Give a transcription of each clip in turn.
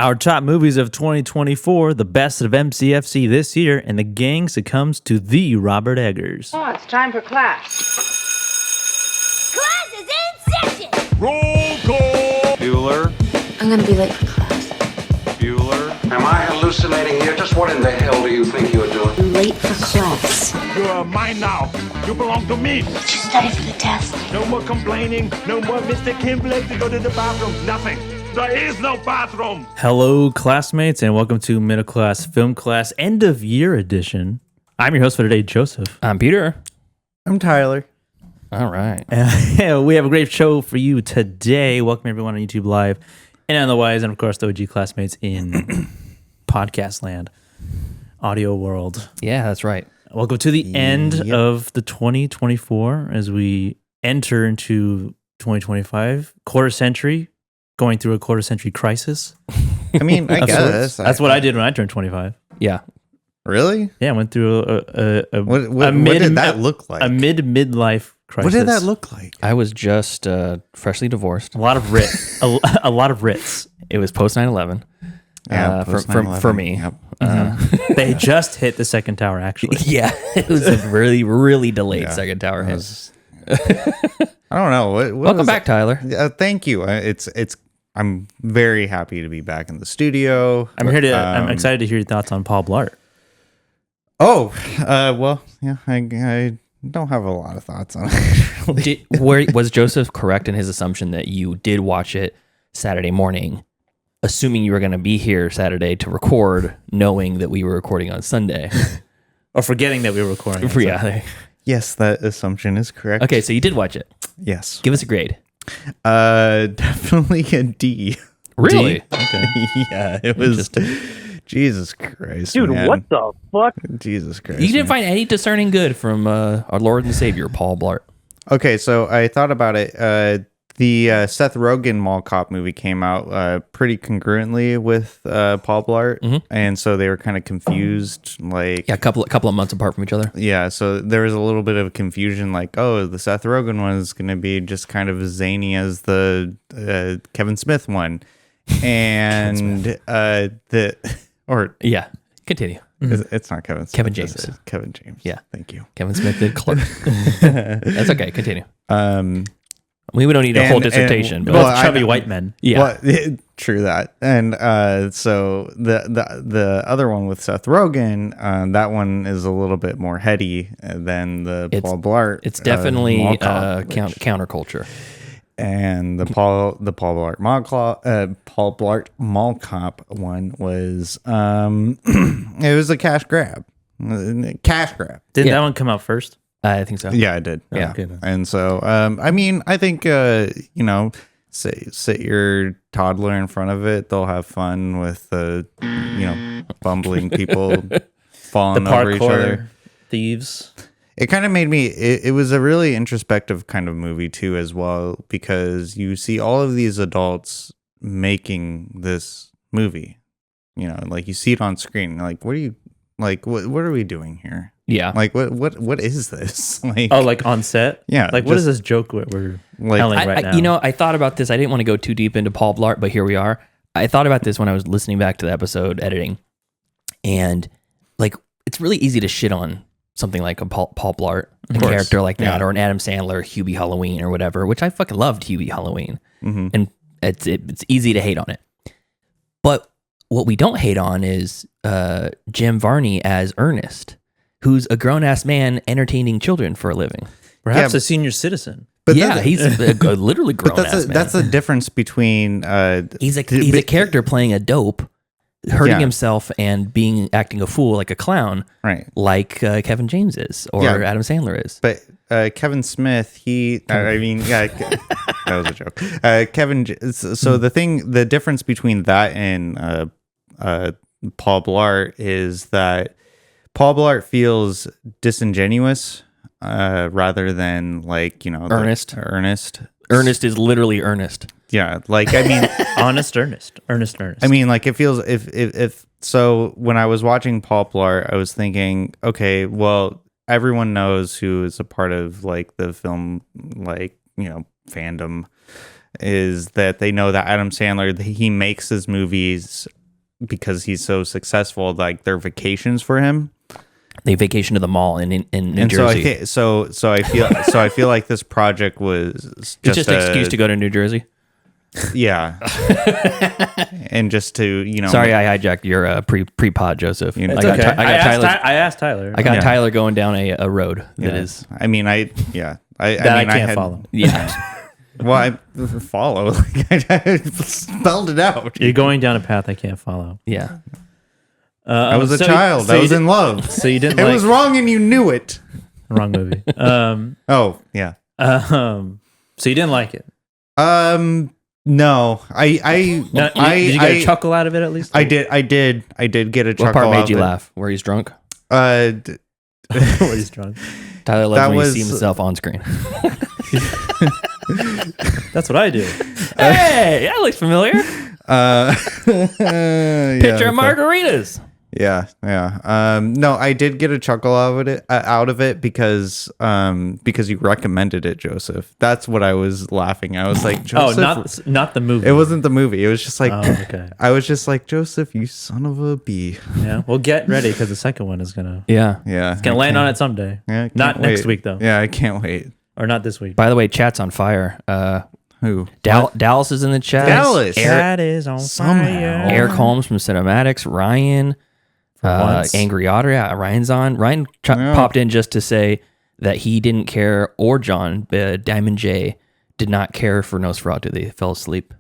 Our top movies of 2024, the best of MCFC this year, and the gang succumbs to the Robert Eggers. Oh, it's time for class. Class is in session! Roll call! Bueller. I'm gonna be late for class. Bueller. Am I hallucinating here? Just what in the hell do you think you're doing? I'm late for class. You are mine now. You belong to me. Did you study for the test? No more complaining. No more Mr. Kimbley to go to the bathroom. Nothing. There is no bathroom. Hello, classmates, and welcome to Middle Class Film Class End of Year Edition. I'm your host for today, Joseph. I'm Peter. I'm Tyler. All right. We have a great show for you today. Welcome everyone on YouTube Live and otherwise, and of course, the OG classmates in podcast land, audio world. Yeah, that's right. Welcome to the end of the 2024 as we enter into 2025, quarter century. Going through a quarter century crisis. I mean, I guess. That's what I did when I turned 25. Yeah. Really? Yeah, I went through What did that look like? A midlife crisis. What did that look like? I was just freshly divorced. A lot of a lot of writs. It was post 9/11. Yeah, for me. Yep. They just hit the second tower, actually. Yeah, it was a really, really delayed second tower hit. I don't know. What Welcome back, Tyler. Thank you. I'm very happy to be back in the studio. I'm excited to hear your thoughts on Paul Blart. Oh, well, yeah, I don't have a lot of thoughts on it. Was Joseph correct in his assumption that you did watch it Saturday morning, assuming you were going to be here Saturday to record, knowing that we were recording on Sunday? Or forgetting that we were recording. Yeah. Yes, that assumption is correct. Okay, so you did watch it. Yes. Give us a grade. Definitely a D. Really? D? Okay. Yeah, it was. Jesus Christ, dude! man. What the fuck? Jesus Christ! You didn't find any discerning good from our Lord and Savior, Paul Blart. Okay, so I thought about it. The Seth Rogen Mall Cop movie came out pretty congruently with Paul Blart, and so they were kind of confused. Like, yeah, a couple of months apart from each other. Yeah, so there was a little bit of confusion. Like, oh, the Seth Rogen one is going to be just kind of as zany as the Kevin Smith one, and Continue. It's not Kevin Smith. Kevin James. It's Kevin James. Yeah, thank you. Kevin Smith did Clerk. That's okay. Continue. We don't need a whole dissertation. Both chubby white men. Yeah, well, true that. And so the other one with Seth Rogen, that one is a little bit more heady than the Paul Blart. It's definitely Mall Cop, counterculture. And the Paul Blart Mall Cop one was it was a cash grab. Did that one come out first? I think so. Yeah, I did. Yeah. Okay. And so, I mean, I think, sit your toddler in front of it. They'll have fun with, bumbling people falling over each other. Thieves. It kind of made me, it was a really introspective kind of movie too, as well, because you see all of these adults making this movie, like you see it on screen. Like, what are we doing here? Yeah. Like what is this? Like on set? Yeah. Like what is this joke we're telling right now? I thought about this. I didn't want to go too deep into Paul Blart, but here we are. I thought about this when I was listening back to the episode editing. And like it's really easy to shit on something like a Paul Blart, a character like that, or an Adam Sandler, Hubie Halloween or whatever, which I fucking loved Hubie Halloween. Mm-hmm. And it's easy to hate on it. But what we don't hate on is Jim Varney as Ernest, who's a grown-ass man entertaining children for a living. Perhaps a senior citizen. But he's a literally grown-ass man. That's the difference between... he's a character playing a dope, hurting himself and acting a fool like a clown, right? Like Kevin James is, or Adam Sandler is. But Kevin Smith, that was a joke. So the difference between that and Paul Blart is that Paul Blart feels disingenuous rather than earnest. Ernest is literally earnest. Yeah, like I mean, honest, earnest. I mean, like it feels if so. When I was watching Paul Blart, I was thinking, okay, well, everyone knows who is a part of like the film, fandom, is that they know that Adam Sandler, he makes his movies because he's so successful, like they're vacations for him. They vacation to the mall in New And Jersey. so I feel like this project was It's just an excuse to go to New Jersey. Yeah. And just to, Sorry, I hijacked your pre-pod, Joseph. You know, It's okay. I asked Tyler. I got Yeah. Tyler going down a road that is. I mean, I can't follow. Yeah. Well, I follow. Like, I spelled it out. You're going down a path I can't follow. Yeah. I was a so- child. so I you was did- in love. So you didn't It like was wrong and you knew it. wrong movie. Oh, yeah. So you didn't like it. No. No, did you get a chuckle out of it at least? I did get a chuckle. What part made you out of laugh? Where he's drunk? it. Where he's drunk. Tyler loves That when was- he sees himself on screen. That's what I do. Hey, that looks familiar. Picture of margaritas. Yeah. No, I did get a chuckle out of it because you recommended it, Joseph. That's what I was laughing at. I was like, Joseph. not the movie. It wasn't the movie. It was just like, okay. I was just like, Joseph, you son of a bee. Yeah. Well, get ready because the second one is gonna Yeah. Yeah. gonna land on it someday. Yeah, Not next week though. Yeah, I can't wait. Or not this week. By the way, chat's on fire. Who? Dallas is in the chat. Dallas. That is on Somehow. fire. Eric Holmes from Cinematics. Ryan. once. Angry Otter. Yeah, Ryan's on. Ryan popped in just to say that he didn't care, or John, Diamond J, did not care for Nosferatu. They fell asleep.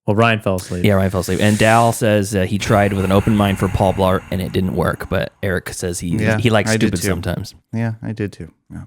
Well, Ryan fell asleep. Yeah, Ryan fell asleep. And Dal says he tried with an open mind for Paul Blart and it didn't work. But Eric says he likes I did stupid too. sometimes. Yeah, I did too. Yeah.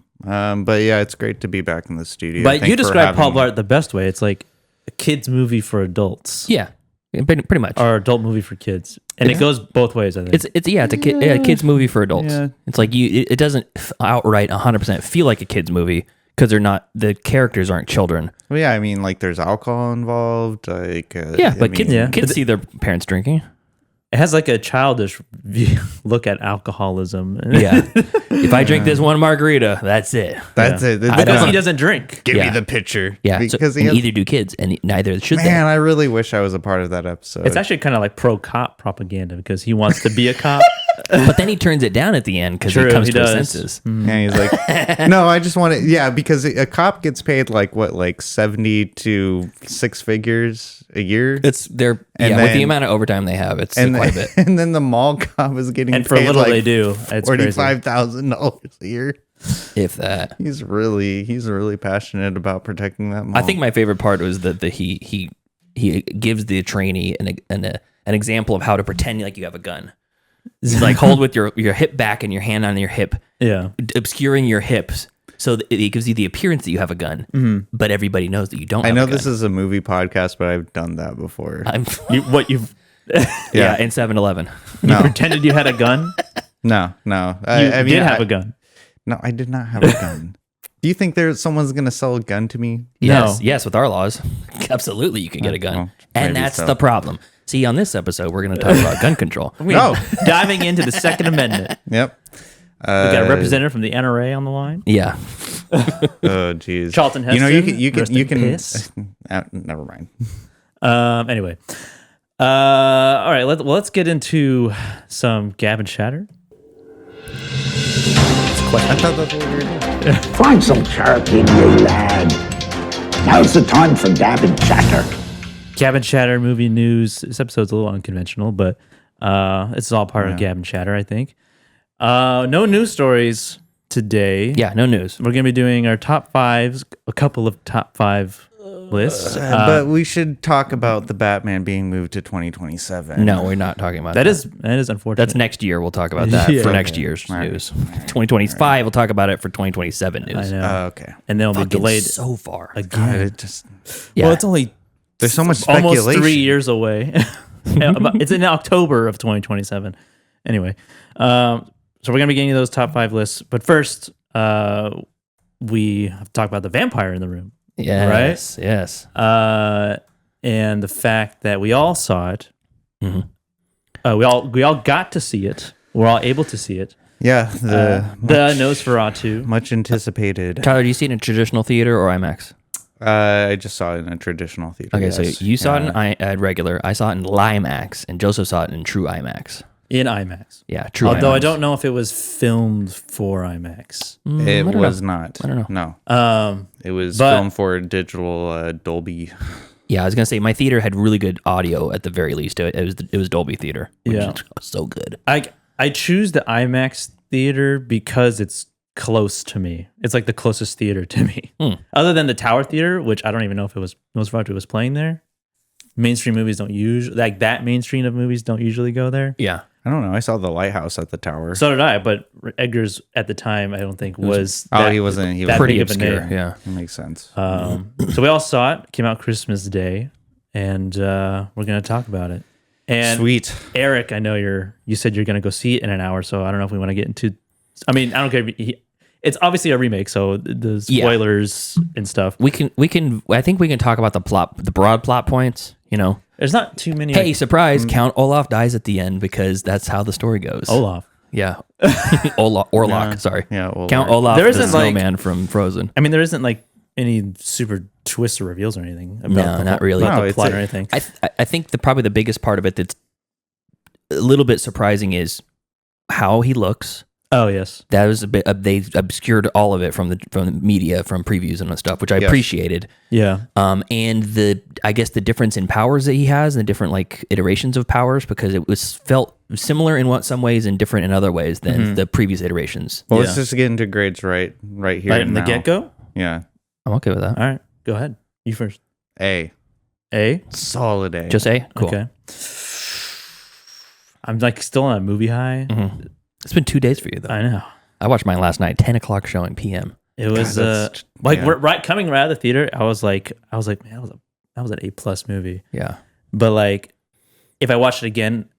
But yeah, it's great to be back in the studio. But Thanks you for described Paul having me. Blart the best way. It's like a kid's movie for adults. Yeah, pretty much. Or adult movie for kids. And it goes both ways, I think. It's a kid's movie for adults. Yeah. It's like it doesn't outright 100% feel like a kid's movie because the characters aren't children. Well, yeah, I mean, like there's alcohol involved. Like, But kids see their parents drinking. It has like a childish look at alcoholism. Yeah. If I drink this one margarita, that's it. That's it. Because he doesn't drink. Give Yeah. me the picture. Yeah. Because and neither do kids, and neither should man, I really wish I was a part of that episode. It's actually kind of like pro-cop propaganda because he wants to be a cop. they? But then he turns it down at the end because he True, comes he to his does. senses. and he's like, no, I just want to. Yeah, because a cop gets paid like 70 to 6 figures a year. It's with the then- amount of overtime they have, it's and quite a then, bit. and then the mall cop is getting And for paid little like they do. It's crazy. $45,000 a year. If that. He's really passionate about protecting that mall. I think my favorite part was that he gives the trainee an example of how to pretend like you have a gun. He's like, hold with your hip back and your hand on your hip, Yeah. obscuring your hips, so that it gives you the appearance that you have a gun, but everybody knows that you don't. I have know a gun. this is a movie podcast, but I've done that before. You've yeah, in 7-Eleven. No, pretended you had a gun? no. You I mean, did have a gun. No, I did not have a gun. Do you think someone's gonna sell a gun to me? Yes, with our laws, absolutely, you can get a gun, well, and maybe that's so. the problem. See, on this episode, we're going to talk about gun control. No. Diving into the Second Amendment. Yep. We got a representative from the NRA on the line. Yeah, Oh, jeez. Charlton You know, Heston, you rest can in piss. never mind. Anyway. All right. Let's get into some Gab and Shatter. I thought that's what we were doing. Find some charity, you lad. Now's the time for Gab and Chatter. Gab and Shatter movie news. This episode's a little unconventional, but it's all part of Gab and Shatter, I think. No news stories today. yeah, no news. We're going to be doing our top fives, a couple of top five lists. But we should talk about the Batman being moved to 2027. No, we're not talking about that is unfortunate. That's next year. We'll talk about that Yeah. for next Okay. year's All right. news. 2025, we'll talk about it for 2027 news. I know. Okay. And then it'll be Fucking delayed so far. God, again. it just Yeah. Well, it's only there's so much speculation. almost 3 years away. It's in October of 2027. Anyway, so we're going to be getting to those top five lists. But first, we have to talk about the vampire in the room. yes, yes. And the fact that we all saw it. Mm-hmm. We all got to see it. We're all able to see it. Yeah, The Nosferatu. much anticipated. Tyler, do you see it in a traditional theater or IMAX? I just saw it in a traditional theater. Okay, yes. so you saw it at regular. I saw it in LIMAX, and Joseph saw it in true IMAX. In IMAX. Yeah, true Although IMAX. I don't know if it was filmed for IMAX. It was not. I don't know. No. It was but- filmed for digital Dolby. Yeah, I was gonna say my theater had really good audio at the very least. It was Dolby theater. Which Yeah. is so good. I choose the IMAX theater because it's close to me. It's like the closest theater to me. Other than the Tower Theater, which I don't even know if it was NOSFERATU was playing there. Mainstream movies don't usually like that. Mainstream of movies don't usually go there. Yeah, I don't know. I saw the Lighthouse at the Tower. So did I, but Edgar's at the time I don't think was. he wasn't. He was that pretty big of a obscure. name. Yeah. That makes sense. So we all saw it. Came out Christmas Day, and we're gonna talk about it. And Sweet. Eric, I know you said you're gonna go see it in an hour, so I don't know if we want to get into. I mean, I don't care. It's obviously a remake, so the spoilers and stuff. we can. I think we can talk about the broad plot points. You know, There's not too many. hey, surprise! Count Olaf dies at the end because that's how the story goes. Olaf. Yeah, Orlok. Sorry. Yeah, well, Count right. Olaf, There the isn't, like- snowman from Frozen. I mean, there isn't like any super twists or reveals or anything. About No, the not whole- really. about No, the it's plot a- or anything. I think probably the biggest part of it that's a little bit surprising is how he looks. Oh yes. That was a bit. They obscured all of it from the media, from previews and stuff, which I Yes. appreciated. Yeah. And I guess the difference in powers that he has, and the different like iterations of powers, because it was felt similar in some ways and different in other ways than the previous iterations. Well, Yeah. let's just get into grades right here. Right and in the now. get go. Yeah. I'm okay with that. All right. Go ahead. You first. A. A. Solid A. Just A. Cool. Okay. I'm like still on a movie high. It's been 2 days for you though. I know. I watched mine last night, 10 o'clock showing p.m. It was that's- like yeah. we're right coming right out of the theater. I was like, man, that was an A+ movie. Yeah. But like, if I watch it again,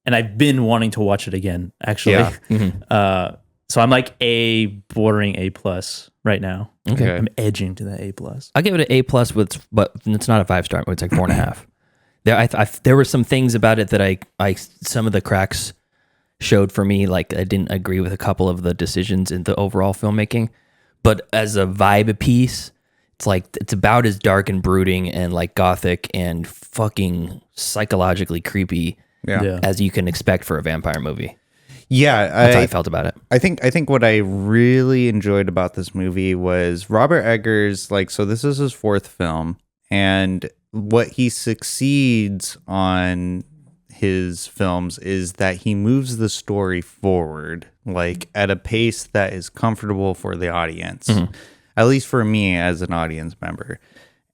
and I've been wanting to watch it again, actually. Yeah. So I'm like A bordering A+ right now. Okay. I'm edging to that A+. I'll give it an A+, but it's not a 5-star. It's like 4.5. There were some things about it that I some of the cracks showed for me. Like I didn't agree with a couple of the decisions in the overall filmmaking, but as a vibe piece, it's about as dark and brooding and like gothic and fucking psychologically creepy Yeah. as you can expect for a vampire movie. Yeah. That's how I felt about it. I think what I really enjoyed about this movie was Robert Eggers, like, so this is his fourth film, and what he succeeds on his films is that he moves the story forward, like at a pace that is comfortable for the audience, at least for me as an audience member.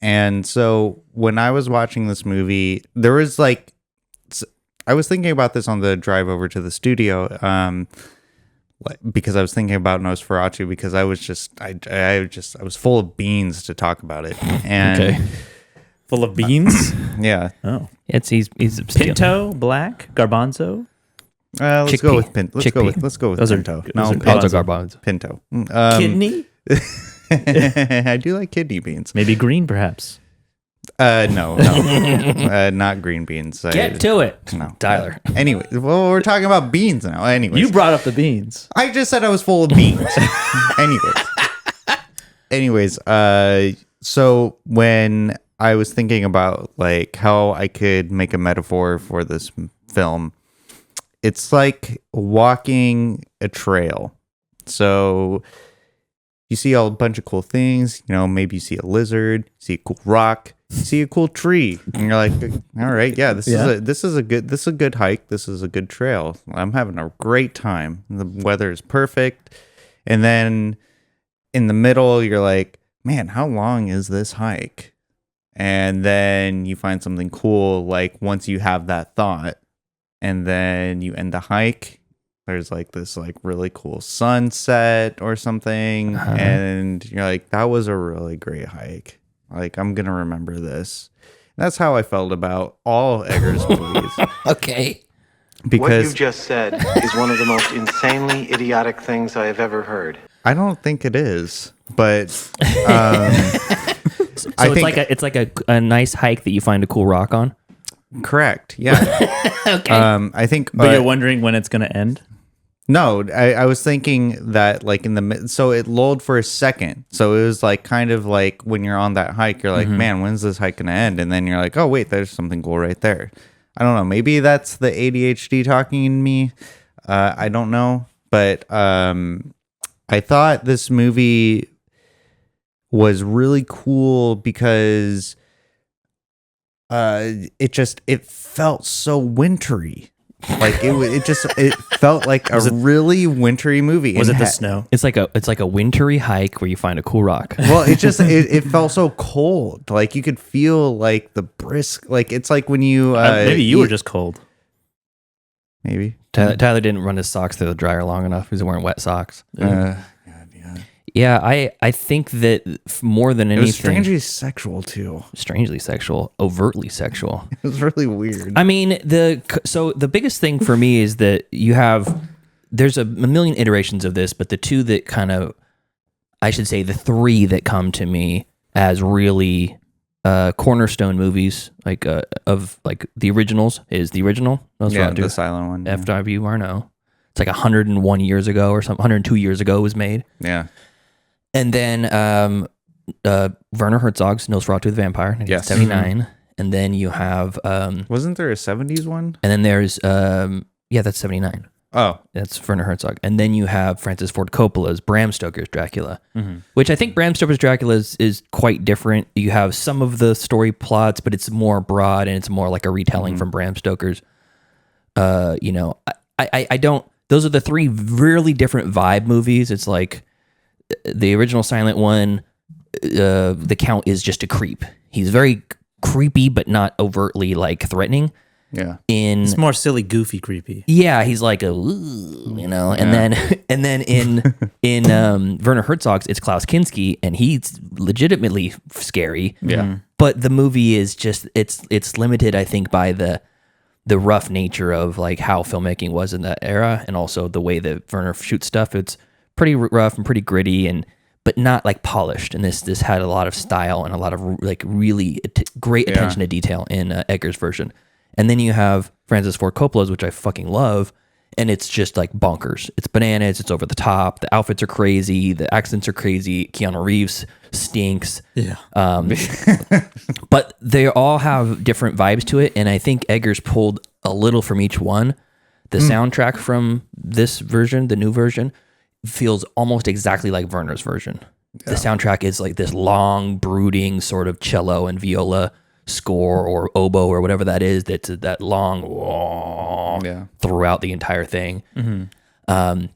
And so when I was watching this movie, there was like, I was thinking about this on the drive over to the studio, because I was thinking about NOSFERATU, because I was full of beans to talk about it. And Okay. Full of beans. yeah, Oh. He's Pinto, black, garbanzo. let's Chickpea. go with Pinto. Chickpea. Let's go with Those are- Pinto. those No, are garbanzo. Pinto. Kidney. I do like kidney beans. Maybe green, perhaps. No, not green beans. Get to it, No. Tyler. Anyway, well, we're talking about beans now. Anyways, You brought up the beans. I just said I was full of beans. Anyways, so when I was thinking about like how I could make a metaphor for this film, it's like walking a trail. So you see a bunch of cool things, maybe you see a lizard, see a cool rock, you see a cool tree, and you're like, all right, yeah, this is a good hike, this is a good trail. I'm having a great time. The weather is perfect. And then in the middle, you're like, man, how long is this hike? And then you find something cool, like once you have that thought, and then you end the hike, there's like this like really cool sunset or something, and you're like, that was a really great hike. Like, I'm gonna remember this. And that's how I felt about all Eggers movies. Okay. What Because you just said is one of the most insanely idiotic things I have ever heard. I don't think it is, but So I it's like a nice hike that you find a cool rock on. correct. Yeah. Okay. I think But you're wondering when it's going to end? No, I was thinking that like so it lulled for a second. So it was like kind of like when you're on that hike, you're like, man, when's this hike gonna end? And then you're like, oh wait, there's something cool right there. I don't know. Maybe that's the ADHD talking in me. I don't know, but I thought this movie was really cool because it felt so wintry. Like it felt like a really wintry movie. Was it the snow? It's like a wintry hike where you find a cool rock. Well, it felt so cold. Like you could feel like the brisk. Like it's like when you maybe you were just cold. Maybe Tyler didn't run his socks through the dryer long enough. He was wearing wet socks. Yeah, I think that more than it anything, was strangely sexual too. Strangely sexual, overtly sexual. It was really weird. I mean, the biggest thing for me is that there's a million iterations of this, but the two that kind of, I should say, the three that come to me as really cornerstone movies, like of like the originals, is the original. The silent one. Yeah. FWRNO. It's like 101 years ago or something. 102 years ago it was made. Yeah. And then Werner Herzog's Nosferatu the Vampire, 1979. And then you have... wasn't there a 70s one? And then there's... that's 79. Oh. That's Werner Herzog. And then you have Francis Ford Coppola's Bram Stoker's Dracula, which I think Bram Stoker's Dracula is quite different. You have some of the story plots, but it's more broad and it's more like a retelling from Bram Stoker's. I don't... Those are the three really different vibe movies. It's like... The original silent one, the Count is just a creep. He's very creepy, but not overtly like threatening. Yeah, it's more silly, goofy, creepy. Yeah, he's like and then in Werner Herzog's, it's Klaus Kinski, and he's legitimately scary. Yeah, but the movie is just it's limited, I think, by the rough nature of like how filmmaking was in that era, and also the way that Werner shoots stuff. It's pretty rough and pretty gritty, but not like polished. And this had a lot of style and a lot of like really great attention to detail in Eggers' version. And then you have Francis Ford Coppola's, which I fucking love, and it's just like bonkers. It's bananas. It's over the top. The outfits are crazy. The accents are crazy. Keanu Reeves stinks. Yeah. But they all have different vibes to it, and I think Eggers pulled a little from each one. The soundtrack from this version, the new version, feels almost exactly like Werner's version. Yeah. The soundtrack is like this long, brooding sort of cello and viola score or oboe or whatever that is. That's that long throughout the entire thing. Mm-hmm. I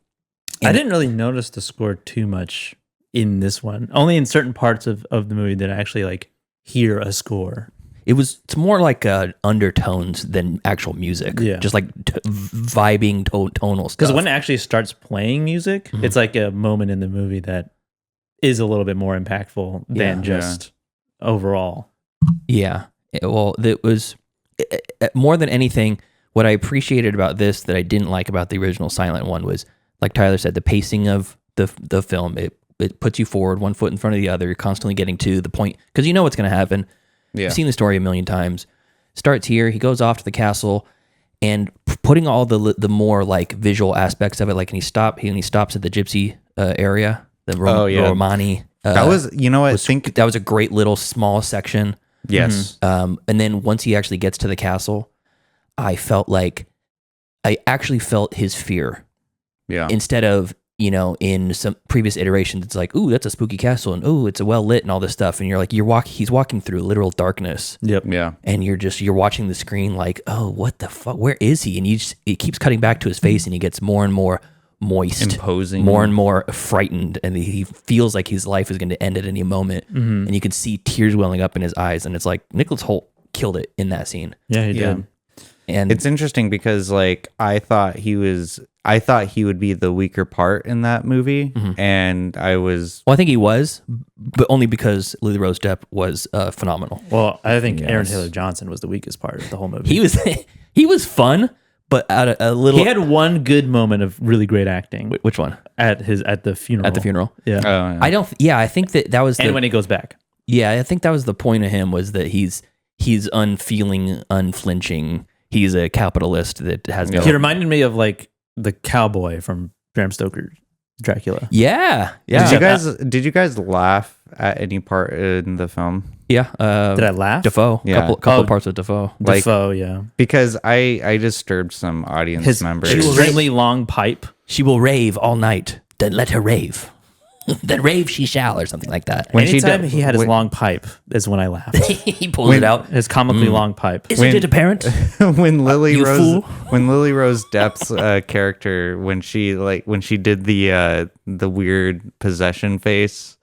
didn't really notice the score too much in this one. Only in certain parts of the movie did I actually like hear a score. It's more like undertones than actual music. Yeah. Just like vibing tonal stuff. Because when it actually starts playing music, it's like a moment in the movie that is a little bit more impactful than just overall. Yeah. Well, it was more than anything, what I appreciated about this that I didn't like about the original silent one was, like Tyler said, the pacing of the film. It puts you forward, one foot in front of the other. You're constantly getting to the point because you know what's going to happen. Yeah. You've seen the story a million times. Starts here, he goes off to the castle, and putting all the more like visual aspects of it, like when he stops at the gypsy area, the Romani. That was, I think that was a great little small section. Yes. And then once he actually gets to the castle, I actually felt his fear. Yeah. Instead of, in some previous iterations, it's like, ooh, that's a spooky castle, and ooh, it's well lit and all this stuff. And you're like, he's walking through literal darkness. Yep. Yeah. And you're watching the screen like, oh, what the fuck? Where is he? And it keeps cutting back to his face, and he gets more and more moist, imposing, more and more frightened, and he feels like his life is going to end at any moment. Mm-hmm. And you can see tears welling up in his eyes, and it's like Nicholas Hoult killed it in that scene. Yeah, he did. And it's interesting because like I thought he would be the weaker part in that movie, and I think he was, but only because Lily Rose Depp was phenomenal. Well, I think Aaron Taylor Johnson was the weakest part of the whole movie. He was fun, but at a little. He had one good moment of really great acting. Which one? At the funeral. At the funeral. Yeah. Oh, yeah. I think that was. And when he goes back. Yeah, I think that was the point of him, was that he's unfeeling, unflinching. He's a capitalist that has no... He reminded me of like the cowboy from Bram Stoker Dracula. Yeah. Did you guys laugh at any part in the film? Yeah. Did I laugh? Defoe. Yeah. Couple parts with Defoe. Like- Defoe, yeah. Because I disturbed some audience His members. extremely long pipe. She will rave all night. Then let her rave. Then rave she shall, or something like that. When she Anytime did- he had his when- long pipe is when I laughed. He pulls it out. His comically long pipe. Isn't it apparent? when Lily You Rose fool. when Lily Rose Depp's character when she did the weird possession face,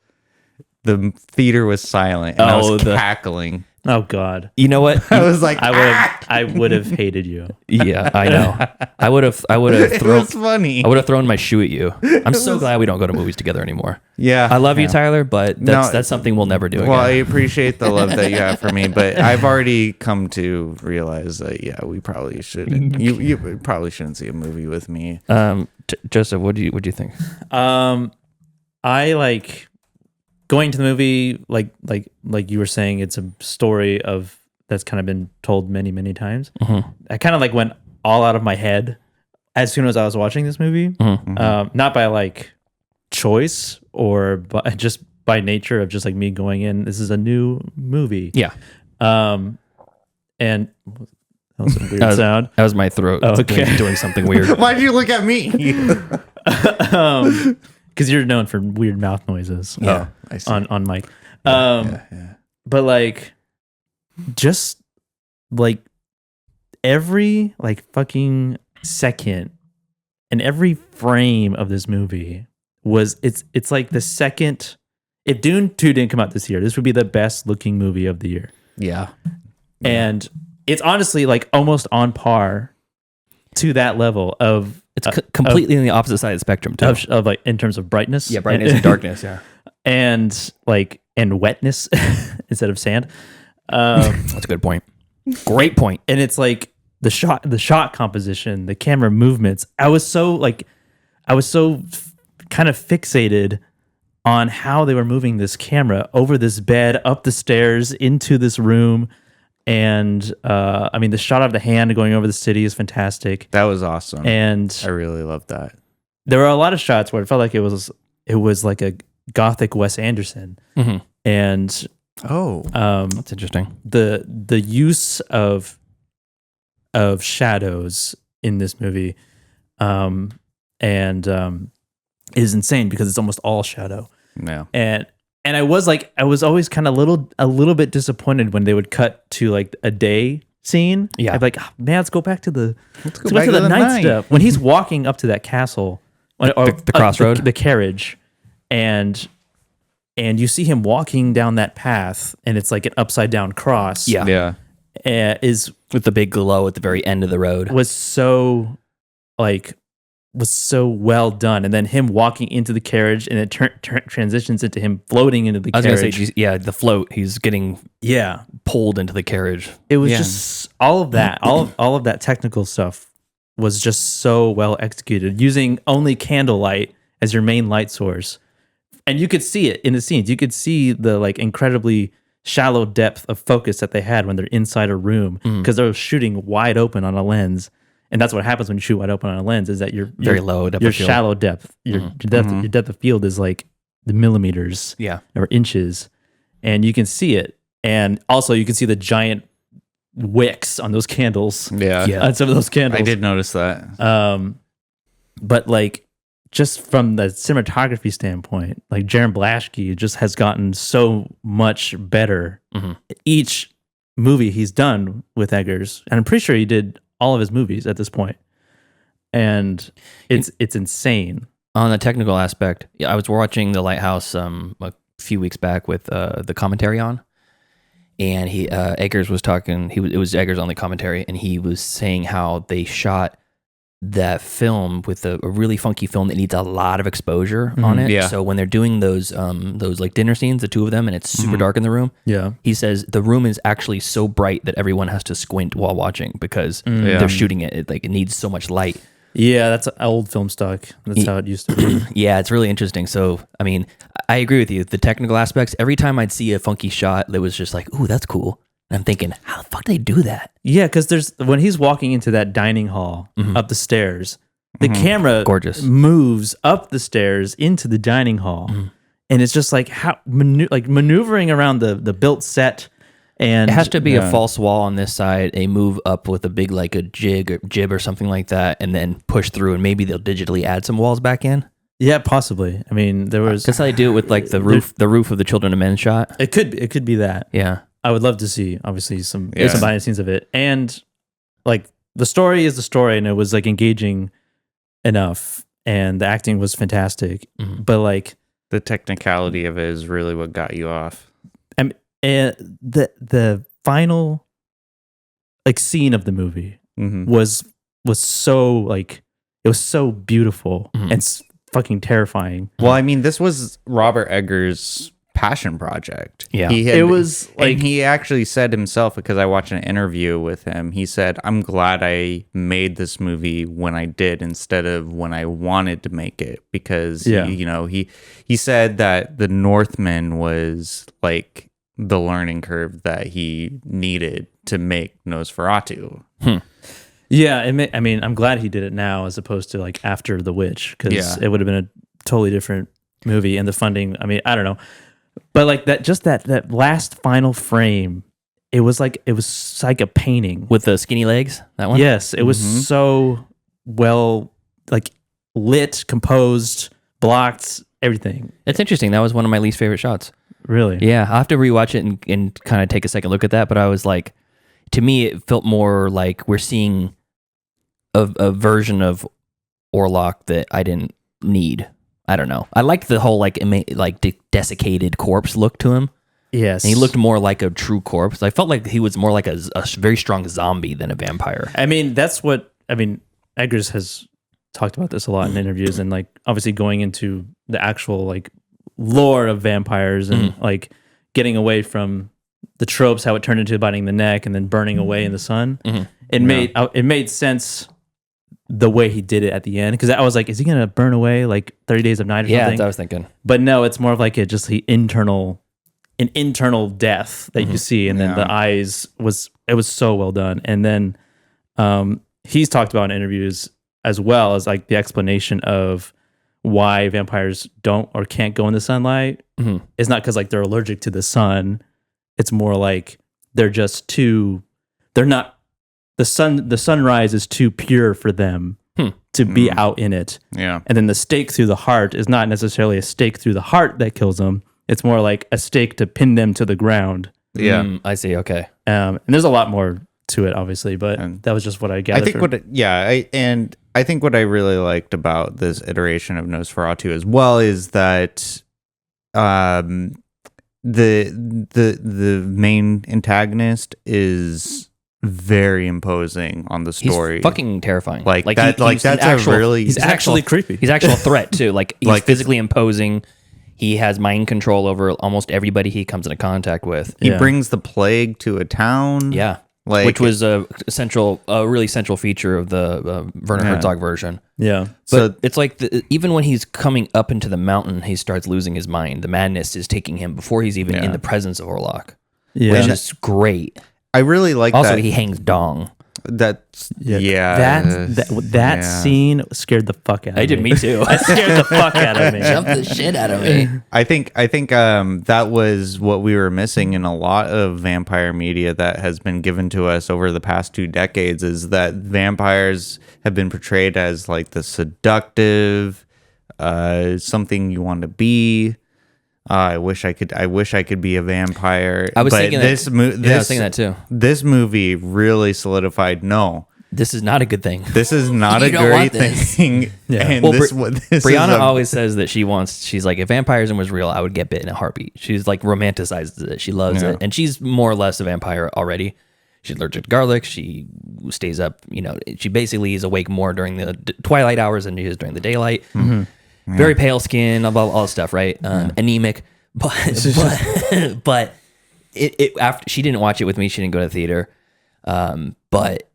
the theater was silent and I was cackling. Oh God. You know what? I was like, I would have hated you. Yeah, I know. I would have it thrown. was funny. I would have thrown my shoe at you. I'm so glad we don't go to movies together anymore. Yeah, I love you, yeah. Tyler, but that's something we'll never do again. Well, I appreciate the love that you have for me, but I've already come to realize that we probably shouldn't. You probably shouldn't see a movie with me. Joseph, what do you think? I like going to the movie like you were saying, it's a story of that's kind of been told many times. I kind of like went all out of my head as soon as I was watching this movie. Not by like choice or just by nature of just like me going in, this is a new movie. Yeah. And that was a weird sound. That was my throat. Oh, okay. Doing something weird. Why'd you look at me? Because you're known for weird mouth noises. Yeah, I see. on mic. But like, just like every like fucking second and every frame of this movie was it's like the second. If Dune 2 didn't come out this year, this would be the best looking movie of the year. Yeah. And it's honestly like almost on par to that level of It's completely on the opposite side of the spectrum, too. of like in terms of brightness. Yeah, brightness and darkness, yeah. And like and wetness instead of sand. That's a good point. Great point. And it's like the shot composition, the camera movements. I was so kind of fixated on how they were moving this camera over this bed, up the stairs, into this room. And I mean, the shot of the hand going over the city is fantastic. That was awesome. And I really loved that. there were a lot of shots where it felt like it was like a gothic Wes Anderson. And That's interesting. the use of shadows in this movie is insane because it's almost all shadow. Yeah. And I was always kind of a little bit disappointed when they would cut to like a day scene. Yeah. I'd be like, oh, man, let's go back to the back to the night. stuff. When he's walking up to that castle, The crossroad? the carriage, and you see him walking down that path, and it's like an upside down cross. Yeah. Yeah. Is With the big glow at the very end of the road. was so well done, and then him walking into the carriage, and it transitions into him floating into the I was carriage. going to say, yeah, the float. He's getting pulled into the carriage. It was just all of that, all of that technical stuff was just so well executed, using only candlelight as your main light source, and you could see it in the scenes. You could see the like incredibly shallow depth of focus that they had when they're inside a room because they're shooting wide open on a lens. And that's what happens when you shoot wide open on a lens is that you're Very low depth your of field. shallow depth, your depth of field is like the millimeters, Yeah. or inches, and you can see it. And also you can see the giant wicks on those candles. Yeah. Yeah. On some of those candles. I did notice that. But like just from the cinematography standpoint, like Jaron Blaschke just has gotten so much better. Each movie he's done with Eggers, and I'm pretty sure he did all of his movies at this point, and it's insane. On the technical aspect, I was watching The Lighthouse a few weeks back with the commentary on, and Eggers was talking. It was Eggers on the commentary, and he was saying how they shot that film with a really funky film that needs a lot of exposure on it. Yeah. So when they're doing those like dinner scenes, the two of them, and it's super dark in the room. Yeah. He says the room is actually so bright that everyone has to squint while watching because they're shooting it. It needs so much light. Yeah, that's old film stock. That's how it used to be. Yeah, it's really interesting. So, I mean, I agree with you. The technical aspects, every time I'd see a funky shot that was just like, ooh, that's cool. And I'm thinking, how the fuck did they do that? Yeah, because when he's walking into that dining hall up the stairs, the camera Gorgeous. moves up the stairs into the dining hall, and it's just like how maneuvering around the built set. And It has to be a false wall on this side, a move up with a big like a jib or something like that, and then push through, and maybe they'll digitally add some walls back in. Yeah, possibly. I mean, there was. That's how they do it with like the roof of the Children of Men shot. It could be that. Yeah, I would love to see obviously some behind the scenes of it, and like the story is the story, and it was like engaging enough, and the acting was fantastic, but like The technicality of it is really what got you off. and the final like scene of the movie was so like it was so beautiful and fucking terrifying. Well, I mean, this was Robert Eggers' passion project. Yeah. It was like he actually said himself, because I watched an interview with him, he said, I'm glad I made this movie when I did instead of when I wanted to make it, because he said that The Northman was like the learning curve that he needed to make Nosferatu. Yeah, I mean, I'm glad he did it now as opposed to like after The Witch, because it would have been a totally different movie, and the funding. I mean, I don't know, but like that last final frame, it was like a painting with the skinny legs. That one. Yes, it was so well like lit, composed, blocked, everything. It's interesting. That was one of my least favorite shots. Really? Yeah, I'll have to rewatch it and kind of take a second look at that. But I was like, to me, it felt more like we're seeing a version of Orlok that I didn't need. I don't know. I liked the whole like desiccated corpse look to him. Yes, and he looked more like a true corpse. I felt like he was more like a very strong zombie than a vampire. I mean, Eggers has talked about this a lot in interviews, and like obviously going into the actual like lore of vampires and like getting away from the tropes, how it turned into biting the neck and then burning away in the sun. It made sense the way he did it at the end, because I was like, is he gonna burn away like 30 Days of Night or something? Yeah, that's what I was thinking. But no, it's more of like an internal death that you see, and then the eyes it was so well done. And then he's talked about in interviews as well as like the explanation of why vampires don't or can't go in the sunlight. It's not because like they're allergic to the sun. It's more like they're not. The sunrise is too pure for them to be out in it. Yeah. And then the stake through the heart is not necessarily a stake through the heart that kills them. It's more like a stake to pin them to the ground. Yeah. I see. Okay. And there's a lot more to it, obviously, but that was just what I gathered. I think what I really liked about this iteration of Nosferatu as well is that the main antagonist is very imposing on the story. He's fucking terrifying. He's actually creepy. He's actual threat too. Like he's physically imposing. He has mind control over almost everybody he comes into contact with. He brings the plague to a town. Yeah. Which was a really central feature of the Werner Herzog version. Yeah. But it's like even when he's coming up into the mountain, he starts losing his mind. The madness is taking him before he's even in the presence of Orlok. Yeah. Which is great. I really like also, that. Also, he hangs dong. That scene scared the fuck out of me. It did me too. It scared the fuck out of me. Jumped the shit out of me. I think that was what we were missing in a lot of vampire media that has been given to us over the past 2 decades, is that vampires have been portrayed as like the seductive, something you want to be. I wish I could be a vampire. I was thinking I was thinking that too. This movie really solidified. No, this is not a good thing. This is not a great thing. Yeah. And Brianna always says that she's like, if vampirism was real, I would get bit in a heartbeat. She's like romanticizes it. She loves it, and she's more or less a vampire already. She's allergic to garlic. She stays up. She basically is awake more during the twilight hours than she is during the daylight. Very pale skin, all this stuff, right? Anemic, but it after she didn't watch it with me, she didn't go to the theater. But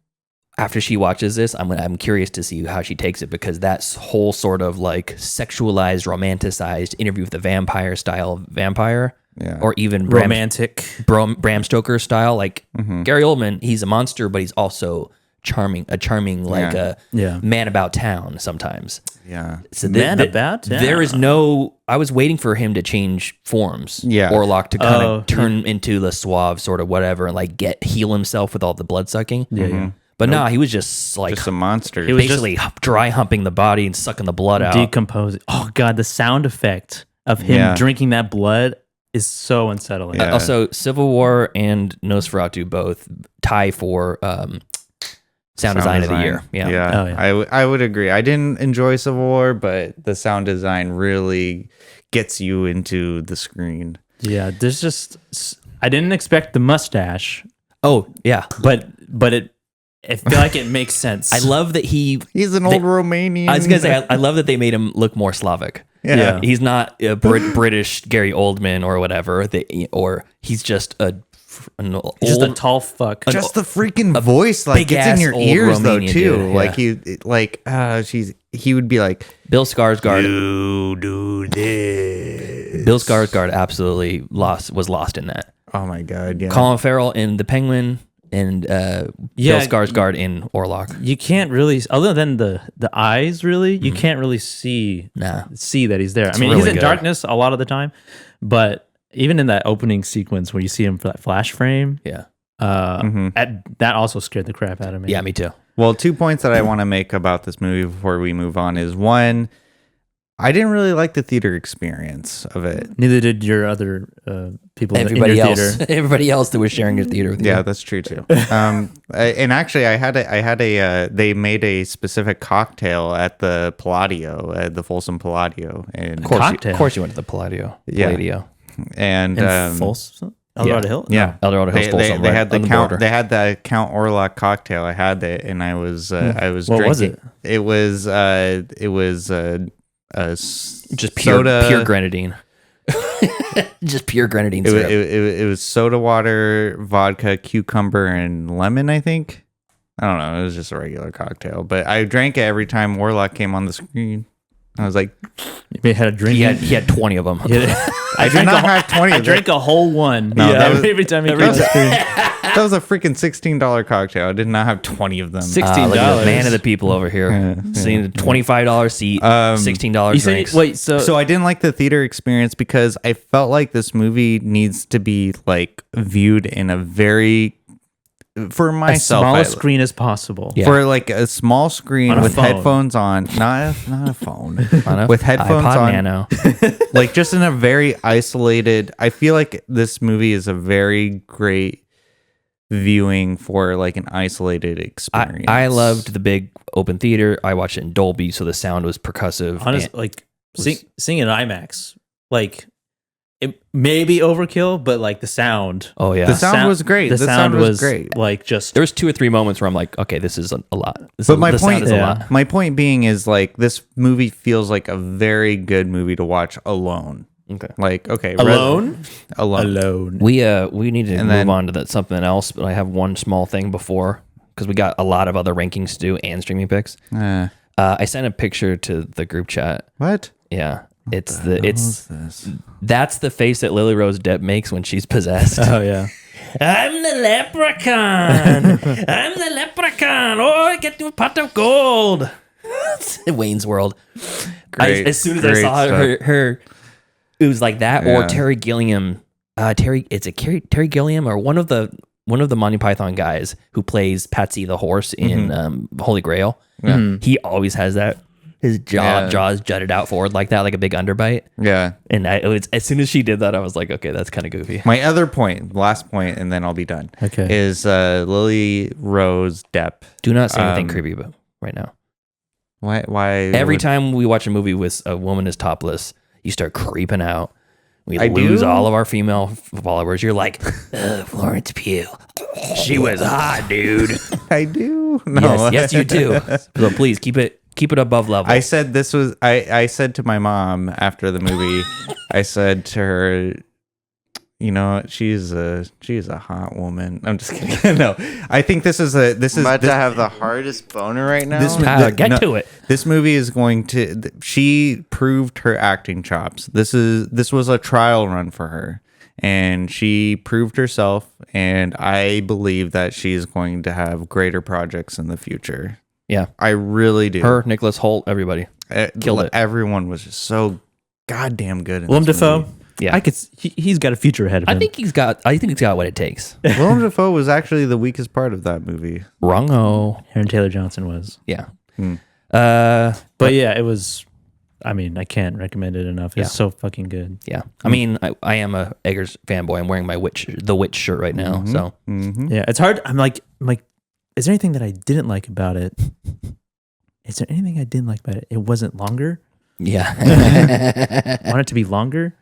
after she watches this, I'm curious to see how she takes it, because that whole sort of like sexualized, romanticized Interview with the Vampire style vampire, or even romantic Bram Stoker style, like Gary Oldman, he's a monster, but he's also charming like a man about town sometimes. Yeah. So About town. there is no. I was waiting for him to change forms. Yeah. Orlok to kind of turn into the suave sort of whatever and like heal himself with all the blood sucking. Yeah. But no, he was just like Just a monster. He was basically dry humping the body and sucking the blood out. Decomposing. Oh God, the sound effect of him drinking that blood is so unsettling. Yeah. Also, Civil War and Nosferatu both tie for sound design of the year. Yeah. Oh, yeah. I would agree. I didn't enjoy Civil War, but the sound design really gets you into the screen. Yeah, there's just I didn't expect the mustache, Oh yeah. but I feel like it makes sense. I love that He's an old Romanian. I was gonna say I love that they made him look more Slavic. Yeah. He's not a British Gary Oldman or whatever. Or he's just an old, just a tall fuck. Just the freaking voice like gets in big-ass your old ears though Romanian too. dude, yeah. He would be like, Bill Skarsgård. "You do this." Bill Skarsgård absolutely was lost in that. Oh my god, yeah. Colin Farrell in The Penguin and Bill Skarsgård in Orlok. You can't really, other than the eyes, really, you can't really see that he's there. I mean, really he's in good. darkness a lot of the time, but even in that opening sequence where you see him for that flash frame, Yeah. that also scared the crap out of me. Yeah, me too. Well, 2 points that I want to make about this movie before we move on is one, I didn't really like the theater experience of it. Neither did your other people Everybody in your else, theater. everybody else that was sharing your theater with you. Yeah, that's true too. And actually, they made a specific cocktail at the Palladio, at the Folsom Palladio, and Cocktail? Of course you went to the Palladio. Yeah. Palladio. and In Folsom? Eldorado Hill? yeah, Eldorado Hills, they Folsom, they right had the on the Count. border. They had the Count Orlok cocktail. I had it, and I was What was drinking. It was Just pure soda, pure grenadine. Just pure grenadine It, syrup. it was soda water, vodka, cucumber, and lemon. I think. I don't know. It was just a regular cocktail, but I drank it every time Warlock came on the screen. I was like, He had a drink. he had 20 of them. I did not have 20. I drank a whole one. No, that was- every time he came on the screen. That was a freaking $16 cocktail. I did not have 20 of them. $16. Look at the man of the people over here. Seeing a $25 seat, $16 You say, drinks. wait, so So I didn't like the theater experience because I felt like this movie needs to be like viewed in a very, for as myself, small a screen as possible. Yeah. for like a small screen On a with phone. headphones on, not a phone, On a with headphones iPod on, Nano. like just in a very isolated. I feel like this movie is a very great viewing for like an isolated experience. I loved the big open theater. I watched it in Dolby, so the sound was percussive. Honestly, like seeing in IMAX, like it may be overkill, but like the sound. Oh yeah, The sound was great. The The sound sound was was great. Like just there was 2 or 3 moments where I'm like, okay, this is a lot. But my the sound point, is a lot. my point being is like this movie feels like a very good movie to watch alone. Okay. Like okay, alone. alone. We need to And move then- on to something else, but I have one small thing before because we got a lot of other rankings to do and streaming picks. I sent a picture to the group chat. What? Yeah, it's this? that's the face that Lily Rose Depp makes when she's possessed. Oh yeah. I'm the leprechaun. I'm the leprechaun. Oh, I get a pot of gold. Wayne's World. Great, As soon as I great saw stuff. her, it was like that or Yeah. Terry Gilliam. Terry Gilliam or one of the Monty Python guys who plays Patsy the horse in Holy Grail. He always has that. His jaws jutted out forward like that, like a big underbite. Yeah. And it was, as soon as she did that, I was like, okay, that's kind of goofy. My other point, last point, and then I'll be done. Okay. Is Lily Rose Depp? Do not say anything creepy about right now. Why? Every time we watch a movie with a woman is topless, you start creeping out. We I lose do? all of our female followers. You're like, Florence Pugh. She was hot, dude. I do. No. Yes, you do. So please keep it above level. I said this was. I said to my mom after the movie. I said to her, you know, she's a hot woman. I'm just kidding. No, I think this is about to have the hardest boner right now. Get to it. This movie is going to. She proved her acting chops. This was a trial run for her, and she proved herself, and I believe that she's going to have greater projects in the future. Yeah. I really do. Her, Nicholas Holt, everybody. Killed it. Everyone was just so goddamn good. Willem Dafoe. Yeah. He's got a future ahead of him. I think he's got what it takes. Willem Dafoe was actually the weakest part of that movie. Wrong-o. Aaron Taylor Johnson was. Yeah. But yeah, it was. I mean, I can't recommend it enough. It's so fucking good. Yeah. I mean, I am a Eggers fanboy. I'm wearing my The Witch shirt right now. So Yeah, it's hard. I'm like, is there anything that I didn't like about it? Is there anything I didn't like about it? It wasn't longer. yeah. I want it to be longer.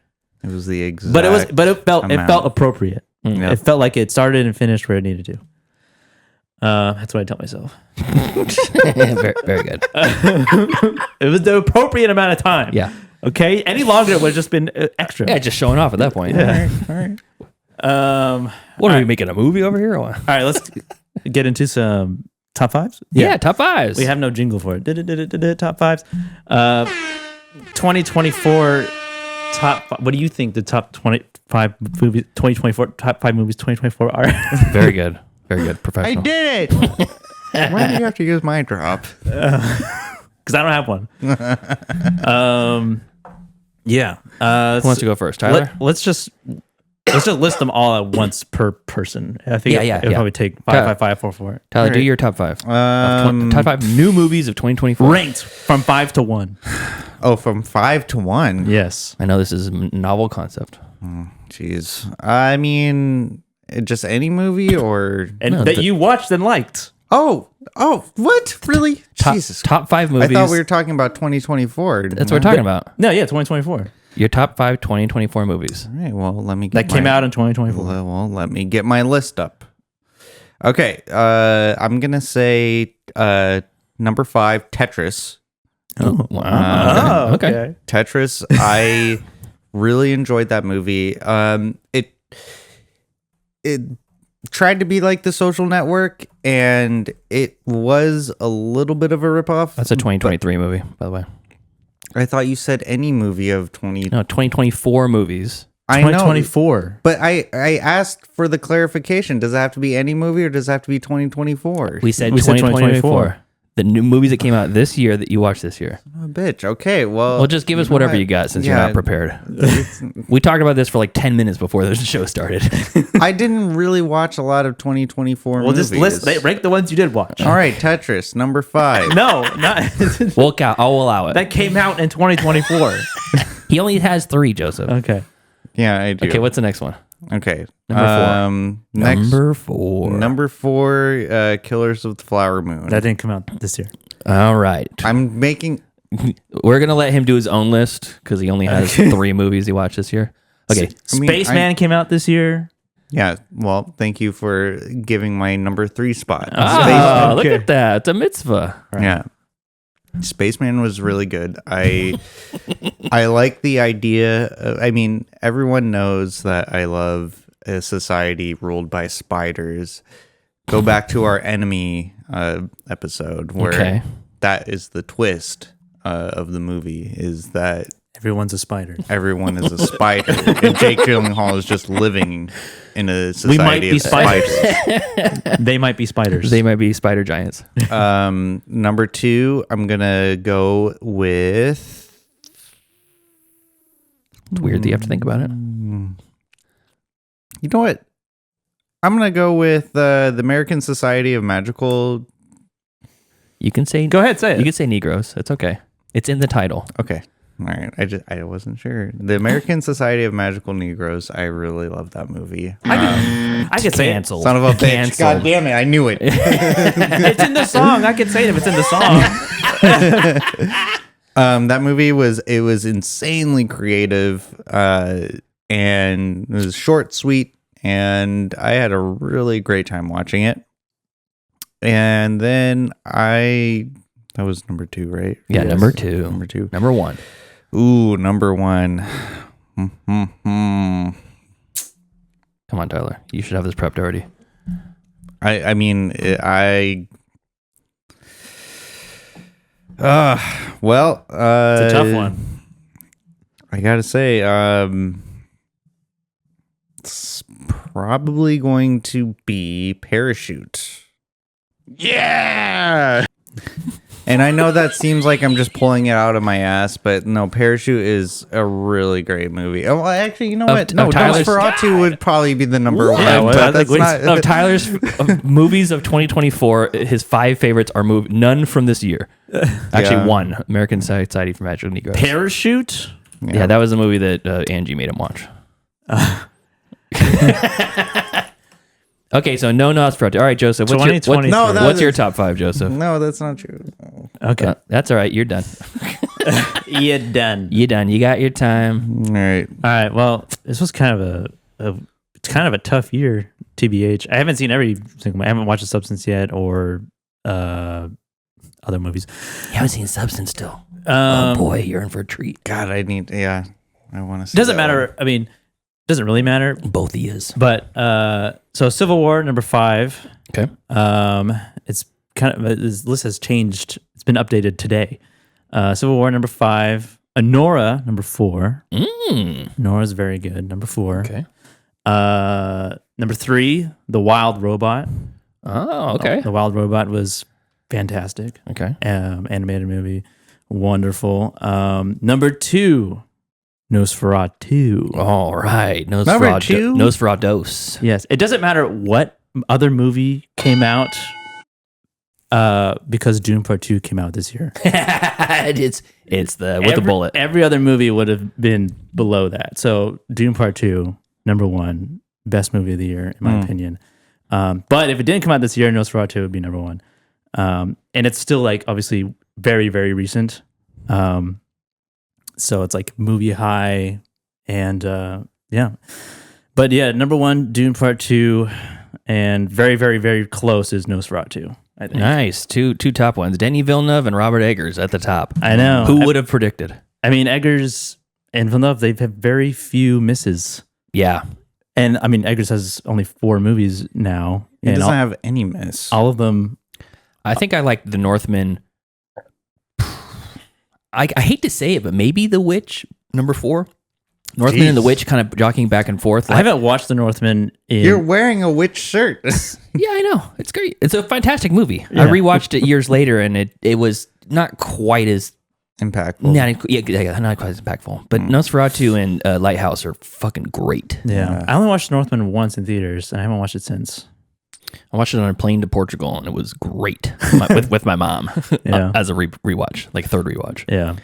It was the exact. But it felt appropriate. Yeah. It felt like it started and finished where it needed to. That's what I tell myself. very, very good. It was the appropriate amount of time. Yeah. Okay. Any longer it would have just been extra. Yeah, just showing off at that point. Yeah. All right. What are we making a movie over here? Or what? All right. Let's get into some top fives. Yeah, top fives. We have no jingle for it. Top fives. 2024 top. What do you think the top 25 movies? 2024 top 5 movies. 2024 are. Very good. Very good. I Professional. did it. Why do you have to use my drop? Because I don't have one. Yeah. Who wants to go first? Tyler? Let's just list them all at once per person. I think it'll probably take 5, 5, 5, 4, 4. Tyler, do your top 5. Top 5 new movies of 2024. Ranked from 5 to 1. Oh, from 5 to 1. Yes. I know this is a novel concept. Jeez. I mean, just any movie or And that you watched and liked. Oh, what? Really? Jesus. Top 5 movies. I thought we were talking about 2024. That's what we're talking about. No, yeah, 2024. Your top 5 2024 movies. All right, well, let me That came out in 2024. Well, let me get my list up. Okay, I'm going to say number 5, Tetris. Oh, wow. Okay. Tetris, I really enjoyed that movie. It tried to be like The Social Network, and it was a little bit of a ripoff. That's a 2023 movie, by the way. I thought you said any movie of 2024 movies. I know, 2024. but I asked for the clarification. Does it have to be any movie, or does it have to be 2024? We said We said 2024. The new movies that came out this year that you watched this year. Oh, bitch. Okay, well, Just give us whatever you got since you're not prepared. We talked about this for like 10 minutes before the show started. I didn't really watch a lot of 2024 Well, movies. just rank the ones you did watch. All right, Tetris, number 5. No, not I'll allow it. that came out in 2024. He only has 3, Joseph. Okay. Yeah, I do. Okay, what's the next one? Okay. Number 4. Next, Number 4. Number 4, Killers of the Flower Moon. That didn't come out this year. All right. I'm making... We're going to let him do his own list because he only has 3 movies he watched this year. Okay. Spaceman came out this year. Yeah, well, thank you for giving my number 3 spot. Ah, look at that. It's a mitzvah. Yeah. Spaceman was really good. I like the idea. I mean, everyone knows that I love a society ruled by spiders. Go back to our enemy episode where that is the twist of the movie, is that Everyone's a spider. everyone is a spider, and Jake Gyllenhaal is just living in a society of spiders. They might be spiders. They might be spider giants. Number 2, I'm gonna go with. It's weird that you have to think about it. You know what? I'm gonna go with the American Society of Magical. You can say. Go ahead, say it. You can say Negroes. It's okay. It's in the title. Okay, all right. I wasn't sure. The American Society of Magical Negroes. I really love that movie. I could say it. Canceled. Son of a bitch! Canceled. God damn it! I knew it. It's in the song. I could say it if it's in the song. That movie was insanely creative, and it was short, sweet, and I had a really great time watching it. And then that was number 2, right? Yeah, Yes. number 2. Number 2. Number 1. Ooh, number 1. Come on, Tyler. You should have this prepped already. I mean, well, It's a tough one. I gotta say, It's probably going to be Parachute. Yeah. And I know that seems like I'm just pulling it out of my ass, but no, Parachute is a really great movie. Oh, well, actually, you know what? No, Tyler's- Nosferatu would probably be the number one. Yeah, well, but that's not, Of Tyler's movies of 2024, his 5 favorites are none from this year. Actually, Yeah. one, American Society for Magical Negroes. Parachute? Yeah, that was a movie that Angie made him watch. Okay, so no Nosferatu. All right, Joseph. What's 2023. No, that what's your is- top 5, Joseph? No, that's not true. Okay. That's all right. You're done. You're done. You're done. You got your time. All right. All right. Well, this was kind of it's kind of a tough year, TBH. I haven't seen every single. I haven't watched The Substance yet, or other movies. You haven't seen Substance still. Oh boy, you're in for a treat. God, I need. Yeah, I want to. Doesn't matter. I mean, doesn't really matter. Both he is. But so Civil War number 5. Okay. It's kind of this list has changed. It's been updated today. Civil War number 5. Nora number 4. Nora's very good. Number 4. Okay. Number 3, The Wild Robot. Oh, okay. The Wild Robot was fantastic. Okay. Animated movie, wonderful. Number 2, Nosferatu. All right. Number 2? Nosferatus. Yes, it doesn't matter what other movie came out, because Dune Part 2 came out this year. it's the with the bullet. Every other movie would have been below that. So Dune Part 2, number 1, best movie of the year in my opinion. But if it didn't come out this year, Nosferatu would be number 1. And it's still like obviously very, very recent. So it's like movie high, and yeah. But yeah, number 1, Dune Part 2, and very, very, very close is Nosferatu, I think. Nice. Two top ones. Denis Villeneuve and Robert Eggers at the top. I know. Who would have predicted? I mean, Eggers and Villeneuve, they've had very few misses. Yeah. And I mean, Eggers has only 4 movies now. He and doesn't have any miss. all of them. I think I like The Northman. I hate to say it, but maybe The Witch, number 4. Northman and The Witch kind of jockeying back and forth. I haven't watched The Northman in. You're wearing a witch shirt. Yeah, I know. It's great. It's a fantastic movie. Yeah. I rewatched it years later, and it was not quite as Impactful. not quite as impactful. But Nosferatu and Lighthouse are fucking great. Yeah. I only watched Northman once in theaters, and I haven't watched it since. I watched it on a plane to Portugal, and it was great with my mom. Yeah. As a rewatch, like third rewatch. Yeah.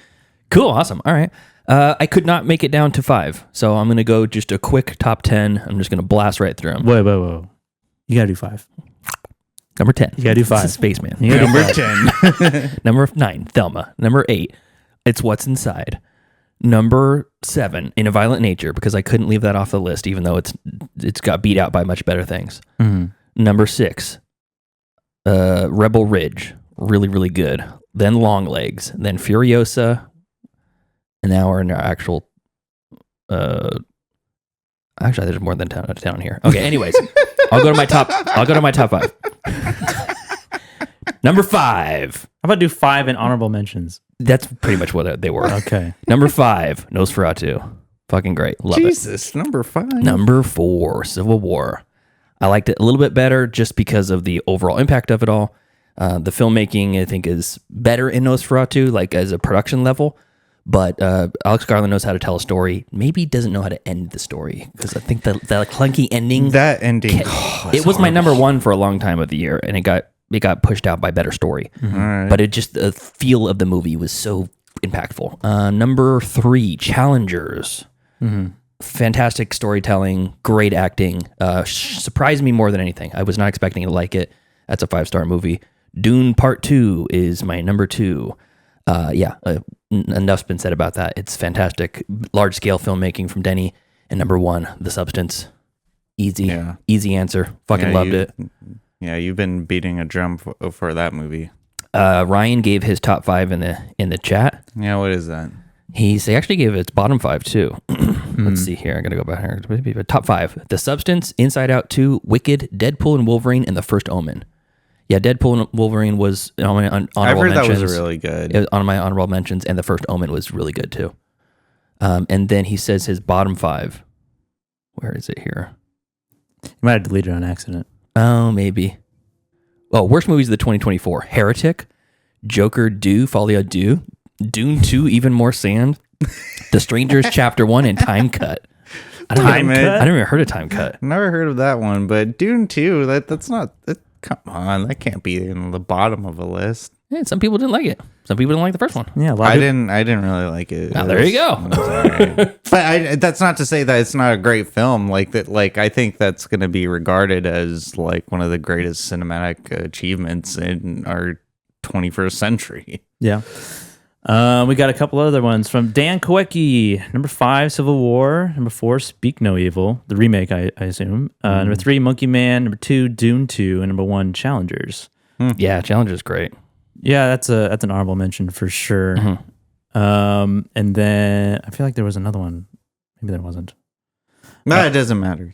Cool, awesome. All right. I could not make it down to 5, so I'm going to go just a quick top 10. I'm just going to blast right through them. Whoa. You gotta do 5. Number 10. You gotta do 5. It's Spaceman. You gotta do Number 5. 10. Number 9, Thelma. Number 8, It's What's Inside. Number 7, In a Violent Nature, because I couldn't leave that off the list, even though it's got beat out by much better things. Mm-hmm. Number 6, Rebel Ridge. Really, really good. Then Longlegs. Then Furiosa. And now we're in our actual. Actually, there's more than 10 down here. Okay, anyways, I'll go to my top 5. Number 5. How about do 5 in honorable mentions? That's pretty much what they were. Okay. Number 5, Nosferatu. Fucking great. Love it. Jesus, number 5. Number 4, Civil War. I liked it a little bit better just because of the overall impact of it all. The filmmaking, I think, is better in Nosferatu, like as a production level. But Alex Garland knows how to tell a story. Maybe doesn't know how to end the story, because I think the clunky ending. That ending. It was my number 1 for a long time of the year, and it got pushed out by better story. Right. But it just the feel of the movie was so impactful. Number 3, Challengers. Fantastic storytelling, great acting. Surprised me more than anything. I was not expecting to like it. That's a 5-star movie. Dune Part 2 is my number 2. Enough's been said about that. It's fantastic. Large scale filmmaking from Denny. And number 1, The Substance. Easy answer. Fucking loved it. Yeah, you've been beating a drum for that movie. Ryan gave his top 5 in the chat. Yeah, what is that? He actually gave its bottom 5 too. Let's see here. I'm gonna go back here. Top 5: The Substance, Inside Out 2, Wicked, Deadpool and Wolverine, and The First Omen. Yeah, Deadpool and Wolverine was on my honorable I've heard mentions. that was really good. It was on my honorable mentions, and The First Omen was really good too. And then he says his bottom 5. Where is it here? You might have deleted it on accident. Oh, maybe. Oh, worst movies of the 2024. Heretic, Joker, Folie à Deux, Dune 2, Even More Sand, The Strangers Chapter 1, and Time Cut. I don't even heard of Time Cut. Never heard of that one, but Dune 2, that's not... come on, that can't be in the bottom of a list. Yeah, some people didn't like it. Some people didn't like the first one. Yeah, I didn't really like it. Now, there you go. But that's not to say that it's not a great film. Like that, like I think that's going to be regarded as like one of the greatest cinematic achievements in our 21st century. Yeah. We got a couple other ones from Dan Kowecki. Number 5, Civil War. Number 4, Speak No Evil, the remake, I assume. Number 3, Monkey Man. Number 2, Dune 2, and number 1, Challengers. Yeah, Challengers great. Yeah, that's an honorable mention for sure. And then I feel like there was another one. Maybe there wasn't. No, it doesn't matter.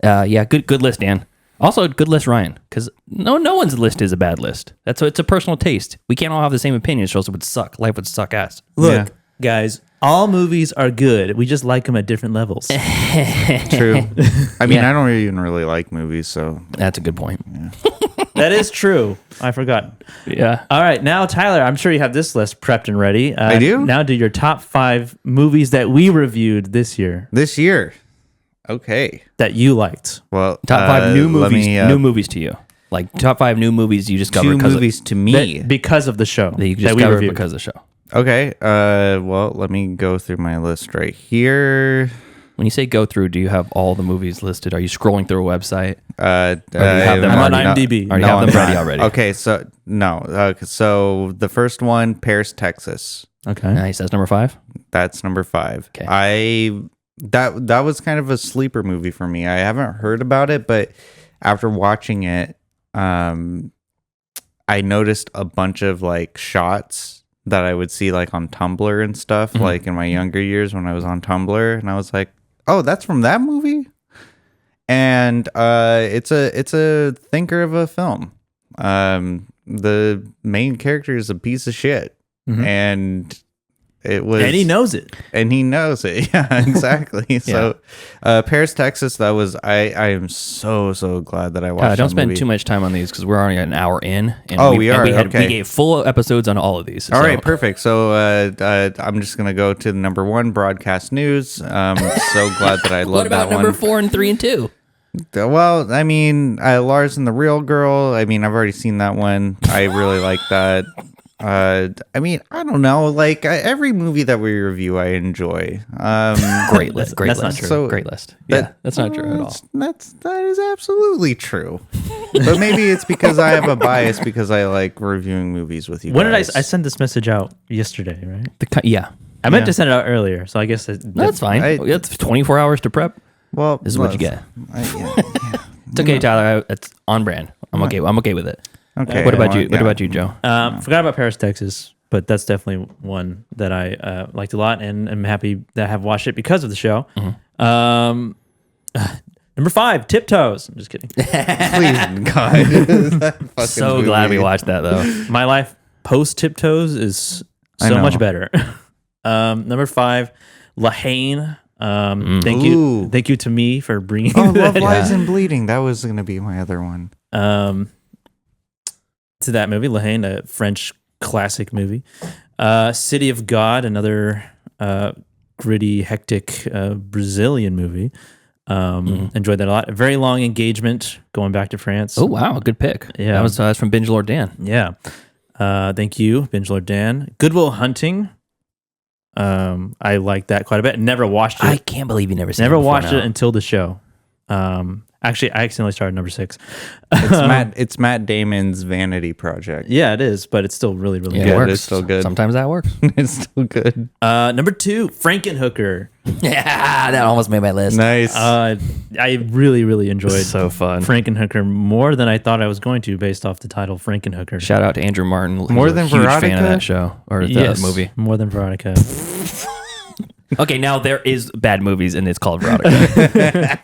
Yeah, good list, Dan. Also, good list, Ryan, because no one's list is a bad list. It's a personal taste. We can't all have the same opinions, or else it would suck. Life would suck ass. Look, guys, all movies are good. We just like them at different levels. True. I mean, I don't even really like movies, so That's a good point. yeah. That is true. I forgot. Yeah. All right, now Tyler, I'm sure you have this list prepped and ready. I do. Now do your top 5 movies that we reviewed this year This year. Okay. that you liked. Well, Top 5 new let movies. me, New movies to you. Like top 5 new movies you discovered 2 because movies to me. Because of the show that you that we discovered reviewed. because of the show. Okay. Well, let me go through my list right here. When you say go through, do you have all the movies listed? Are you scrolling through a website? Have them I'm on IMDb. Already have them ready already. Okay, so no. So the first one, Paris, Texas. Okay. Nice. That's number 5. That's number 5. Okay. That was kind of a sleeper movie for me. I haven't heard about it, but after watching it, I noticed a bunch of like shots that I would see like on Tumblr and stuff, like in my younger years when I was on Tumblr, and I was like, "Oh, that's from that movie." And it's a thinker of a film. The main character is a piece of shit, and it was, And he knows it. and he knows it. Yeah, exactly. So, Paris, Texas. That was. I am so glad that I watched. Don't that spend movie. too much time on these because we're already an hour in. And We are. Okay. We gave full episodes on all of these. All so- right, perfect. So I'm just gonna go to the number 1 broadcast news. So glad that I love What about that number one. 4 and 3 and 2? Well, I mean, Lars and the Real Girl. I mean, I've already seen that one. I really like that. I mean, I don't know. Like every movie that we review, I enjoy. Great list. Great that's not list. true. So- Great list. Yeah, that's not true at all. That is absolutely true. But maybe it's because I have a bias because I like reviewing movies with you. When did I guys. sent this message out yesterday, right? Yeah. I meant to send it out earlier, so I guess That's fine. I- That's 24 hours to prep. Well, This is what you get. Yeah. It's okay, Tyler. It's on brand. I'm okay. I'm okay with it. Okay. What about you? What yeah. about you, Joe? Forgot about Paris, Texas, but that's definitely one that I liked a lot, and I'm happy that I have watched it because of the show. Number 5, Tiptoes. I'm just kidding. Please, God. That fucking So glad we movie. watched that though. My life post Tiptoes is I so know. much better. Number 5, Lahane. Thank Ooh. you to me for bringing Oh, Love, that Lies, and Bleeding. That was going to be my other one. to that movie. Lahane, a French classic movie. City of God, another gritty, hectic Brazilian movie. Enjoyed that a lot. A very long engagement going back to France. Oh wow, good pick. Yeah. that was that's from Binge Lord Dan. Yeah. Thank you, Binge Lord Dan. Good Will Hunting. I like that quite a bit. Never watched it. I can't believe you never seen. Never it before watched now. it until the show. Actually, I accidentally started number 6. It's Matt Damon's vanity project. Yeah, it is, but it's still really, really Yeah, good. it works. It's still good. Sometimes that works. It's still good. Number 2, Frankenhooker. Yeah, that almost made my list. Nice. I really, really enjoyed So fun. Frankenhooker more than I thought I was going to, based off the title Frankenhooker. Shout out to Andrew Martin. He's More a than huge fan Veronica? of that show or the Yes, movie. more than Veronica. Okay, now there is bad movies and it's called Veronica.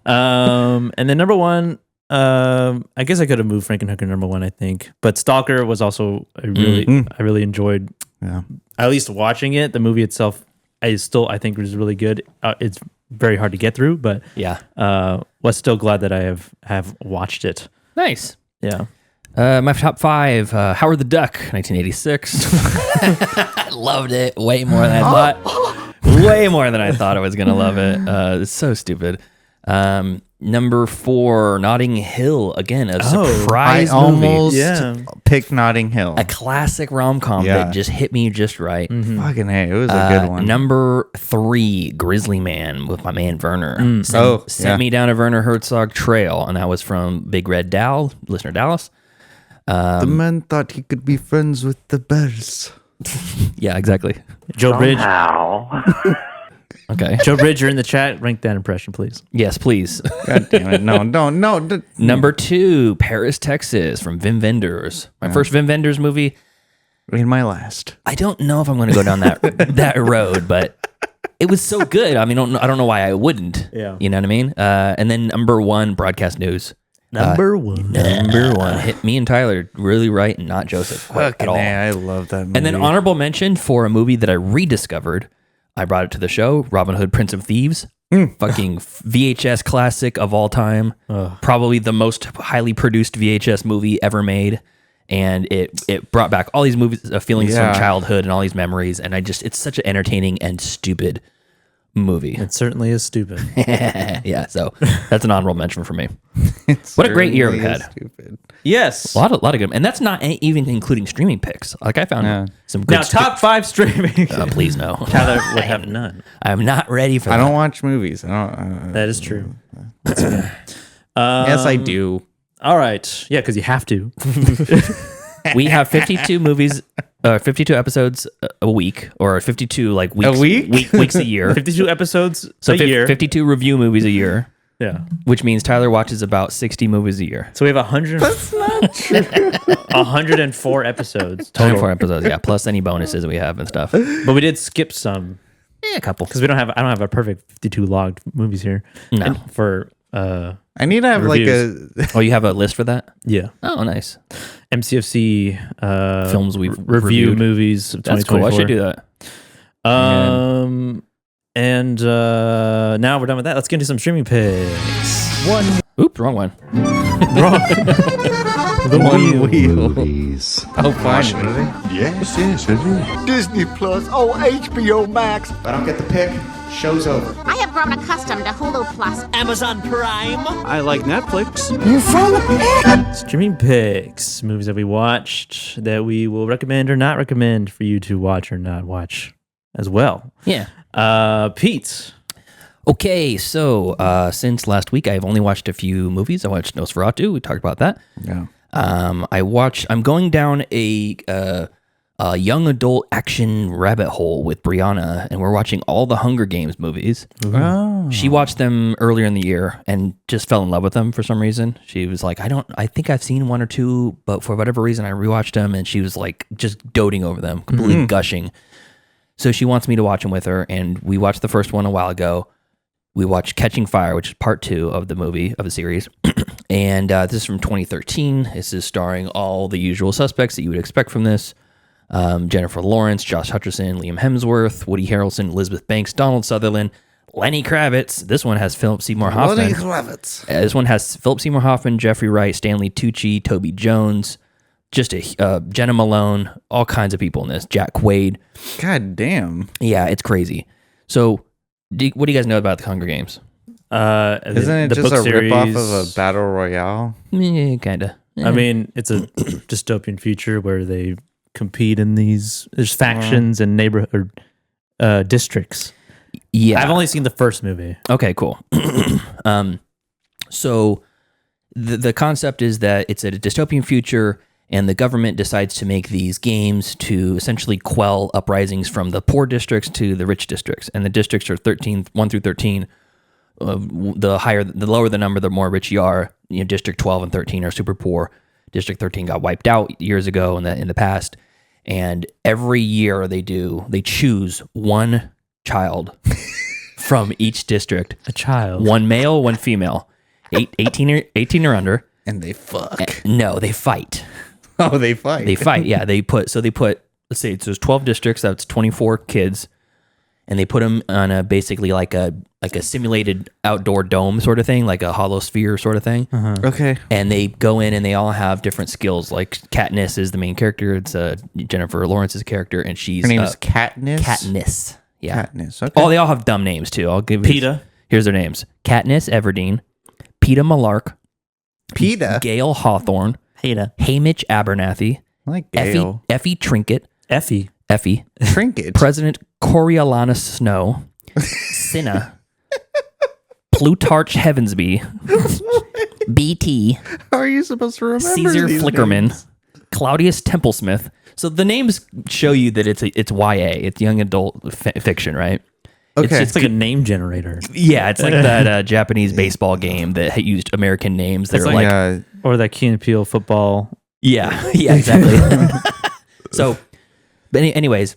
And then number 1, I guess I could have moved Frankenhooker number 1, I think, but Stalker was also I really enjoyed. Yeah. At least watching it. The movie itself I think is really good. It's very hard to get through, but Yeah. was still glad that I have watched it. Nice. Yeah. My top 5, Howard the Duck, 1986. I loved it way more than I thought. Way more than I thought I was going to love it. It's so stupid. Number 4, Notting Hill. Again, a surprise I movie. almost picked Notting Hill. A classic rom-com that just hit me just right. Fucking hey, it was a good one. Number 3, Grizzly Man with my man Werner. Sent me down a Werner Herzog trail, and that was from Big Red Dal, listener Dallas. The man thought he could be friends with the bears. Yeah, exactly. Joe Bridge. Okay. Joe Bridge, you're in the chat. Rank that impression, please. Yes, please. God damn it. No. Number 2, Paris, Texas from Wim Wenders. My first Wim Wenders movie. In my last. I don't know if I'm going to go down that road, but it was so good. I mean, I don't know why I wouldn't. Yeah. You know what I mean? And then number 1, Broadcast News. Number 1. Number 1. Hit me and Tyler really right and not Joseph at all. I love that movie. And then honorable mention for a movie that I rediscovered. I brought it to the show, Robin Hood, Prince of Thieves. Fucking VHS classic of all time. Probably the most highly produced VHS movie ever made. And it brought back all these movies, feelings from childhood and all these memories. And it's such an entertaining and stupid movie. It certainly is stupid. Yeah, so that's an honorable mention for me. What a great year we had. Stupid. Yes. A lot of good, and that's not even including streaming picks. Like I found some good. Now, top 5 streaming. Please no. Tyler would have none. I'm not ready for I that. don't watch movies. I don't. That is true. Yes, I do. All right. Yeah, because you have to. We have 52 movies, 52 episodes a week, or 52 like weeks A week? weeks a year. 52 episodes So a year. 52 review movies a year, Yeah. which means Tyler watches about 60 movies a year. So we have 100. That's not true. 104 episodes total. 24 episodes, yeah, plus any bonuses we have and stuff. But we did skip some Yeah, a couple. because I don't have a perfect 52 logged movies here. No. And for I need to have Reviews. like Oh, you have a list for that? yeah, Oh, nice. MCFC Films we've review reviewed. movies of That's cool. 2024. I should do that. And now we're done with that. Let's get into some streaming picks. Oops, wrong one. the one wheel. Movies. Oh, fine. Yes, it is. Disney Plus. Oh, HBO Max. If I don't get the pick, show's over. I have grown accustomed to Hulu Plus. I like Netflix. Streaming picks, movies that we watched that we will recommend or not recommend for you to watch or not watch as well. Yeah. Pete. Okay, so since last week, I've only watched a few movies. I watched Nosferatu. We talked about that. Yeah. I'm going down a young adult action rabbit hole with Brianna, and we're watching all the Hunger Games movies. Oh. She watched them earlier in the year and just fell in love with them for some reason. She was like, I think I've seen 1 or 2, but for whatever reason, I rewatched them, and she was like just doting over them, completely gushing. So she wants me to watch them with her, and we watched the first one a while ago. We watched Catching Fire, which is part 2 of the series. And this is from 2013. This is starring all the usual suspects that you would expect from this. Jennifer Lawrence, Josh Hutcherson, Liam Hemsworth, Woody Harrelson, Elizabeth Banks, Donald Sutherland, Lenny Kravitz. This one has Philip Seymour Hoffman. Lenny Kravitz. This one has Philip Seymour Hoffman, Jeffrey Wright, Stanley Tucci, Toby Jones, just Jenna Malone, all kinds of people in this. Jack Quaid. God damn. Yeah, it's crazy. So, what do you guys know about the Hunger Games? Isn't it the just book a ripoff series- of a battle royale? Kind of. I mean, it's a dystopian future where they compete in there's factions and neighborhood districts. Yeah. I've only seen the first movie. Okay, cool. So the concept is that it's a dystopian future, and the government decides to make these games to essentially quell uprisings from the poor districts to the rich districts. And the districts are 1 through 13. The lower the number, the more rich you are. You know, District 12 and 13 are super poor. District 13 got wiped out years ago in the past. And every year they choose one child from each district. A child. One male, one female. 18 or under. And they fuck. No, they fight. Oh, they fight. They fight, yeah. They put, let's say there's 12 districts, that's 24 kids, and they put him on a basically like a simulated outdoor dome sort of thing, like a hollow sphere sort of thing. Okay. And they go in and they all have different skills. Like Katniss is the main character. It's Jennifer Lawrence's character, and she's Her name is Katniss. Katniss. Yeah. Katniss. Okay. Oh, they all have dumb names too. I'll give you. PETA. Here's their names: Katniss Everdeen, PETA Malark, PETA. Gail Hawthorne, PETA. Haymitch Abernathy, I like Gail. Effie Trinket, Effie. Trinket. President Coriolanus Snow, Cinna, Plutarch Heavensby, BT, How are you supposed to remember Caesar these Flickerman, names? Claudius Templesmith. So the names show you that it's YA, it's young adult fiction, right? Okay. It's like a name generator. Yeah, it's like that Japanese baseball game that used American names. That It's are like- like Or that Key and Peele football. yeah, exactly. So, but anyways,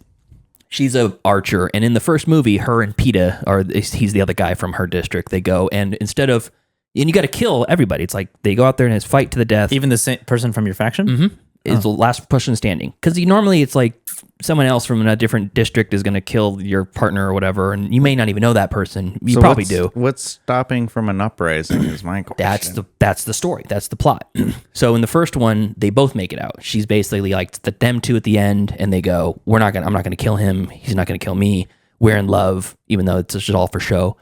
she's a archer, and in the first movie, her and PETA he's the other guy from her district. They go, and instead of, and you got to kill everybody. It's like they go out there and it's fight to the death. Even the same person from your faction? Mm-hmm. Is the last person standing, because normally it's like someone else from a different district is going to kill your partner or whatever, and you may not even know that person. You probably do. What's stopping from an uprising is my question. That's the story. That's the plot. So in the first one, they both make it out. She's basically like them two at the end, and they go, I'm not gonna kill him. He's not gonna kill me. We're in love, even though it's just all for show.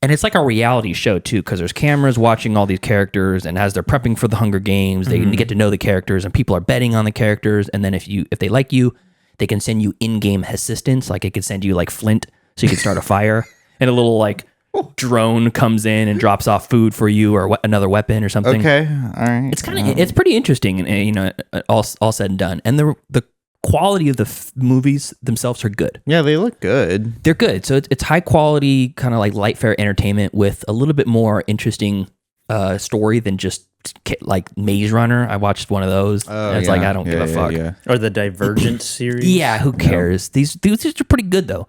And it's like a reality show too, because there's cameras watching all these characters, and as they're prepping for the Hunger Games, they get to know the characters, and people are betting on the characters. And then if they like you, they can send you in-game assistance. Like it could send you like flint, so you can start a fire, and a little like drone comes in and drops off food for you or another weapon or something. Okay, all right. It's it's pretty interesting, and all said and done. And the quality of the movies themselves are good. Yeah, they look good. They're good. So it's high quality, kind of like light fare entertainment with a little bit more interesting story than just like Maze Runner. I watched one of those. Oh, and it's like, I don't give a fuck. Yeah. Or the Divergent series? Yeah, who cares? These are pretty good though.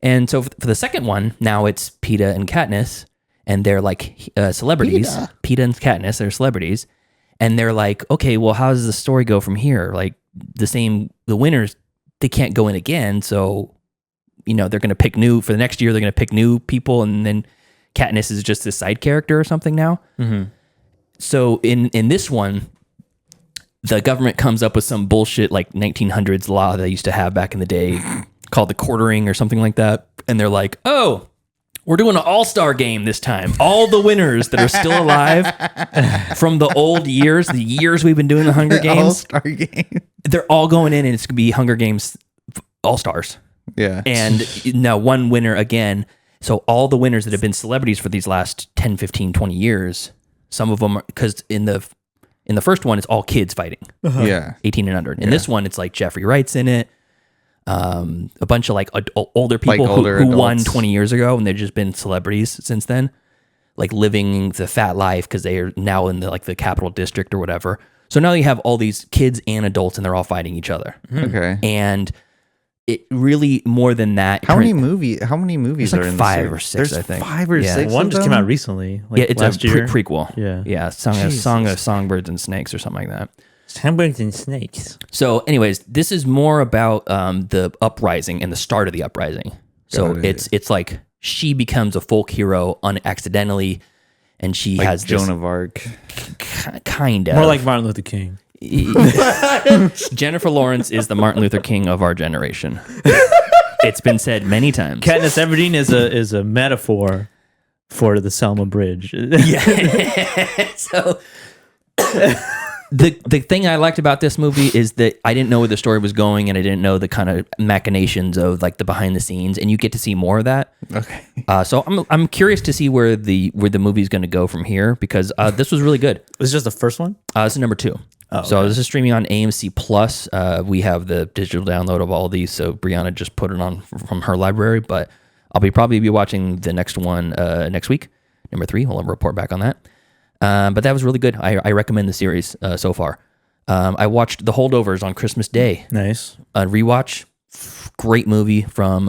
And so for the second one, now it's PETA and Katniss, and they're like celebrities. PETA and Katniss, they're celebrities. And they're like, okay, well, how does the story go from here? Like the winners, they can't go in again. So, they're going to pick new for the next year. They're going to pick new people. And then Katniss is just a side character or something now. Mm-hmm. So in this one, the government comes up with some bullshit like 1900s law they used to have back in the day called the quartering or something like that. And they're like, oh, we're doing an all-star game this time. All the winners that are still alive from the old years, the years we've been doing the Hunger Games. All-star game. They're all going in, and it's going to be Hunger Games all-stars. Yeah. And now one winner again. So all the winners that have been celebrities for these last 10, 15, 20 years, some of them, because in the first one, it's all kids fighting. Yeah. 18 and under. In this one, it's like Jeffrey Wright's in it. A bunch of like older people who won 20 years ago, and they've just been celebrities since then, like living the fat life because they are now in the capital district or whatever. So now you have all these kids and adults, and they're all fighting each other. Okay. And it really, more than that. How many movies There's are like in 5 the or 6, There's I think. 5 or 6. One of just them? came out recently. Like Yeah, it's last a year. prequel. Yeah. Yeah. Song of Songbirds and Snakes or something like that. Songbirds and Snakes. So, anyways, this is more about the uprising and the start of the uprising. So it's like she becomes a folk hero accidentally, and she Like has Joan of Arc. kind of More like Martin Luther King. Jennifer Lawrence is the Martin Luther King of our generation. It's been said many times. Katniss Everdeen is a metaphor for the Selma Bridge. Yeah. So the thing I liked about this movie is that I didn't know where the story was going, and I didn't know the kind of machinations of like the behind the scenes, and you get to see more of that. Okay. So I'm curious to see where the movie's going to go from here, because this was really good. This is just the first one? This is number 2. Oh, so okay. this is streaming on AMC Plus. We have the digital download of all of these, so Brianna just put it on from her library. But I'll probably be watching the next one next week, number 3. We'll report back on that. But that was really good. I recommend the series so far. I watched The Holdovers on Christmas Day. Nice. Rewatch. Great movie from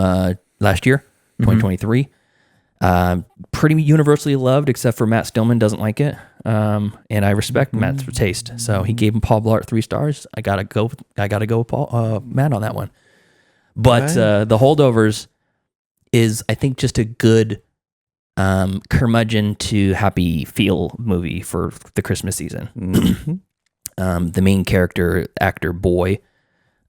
last year, 2023. Pretty universally loved, except for Matt Stillman doesn't like it. And I respect Matt's taste. So he gave him Paul Blart 3 stars. I gotta go with Matt on that one. But The Holdovers is, I think, just a good curmudgeon to happy feel movie for the Christmas season. The main character, actor boy,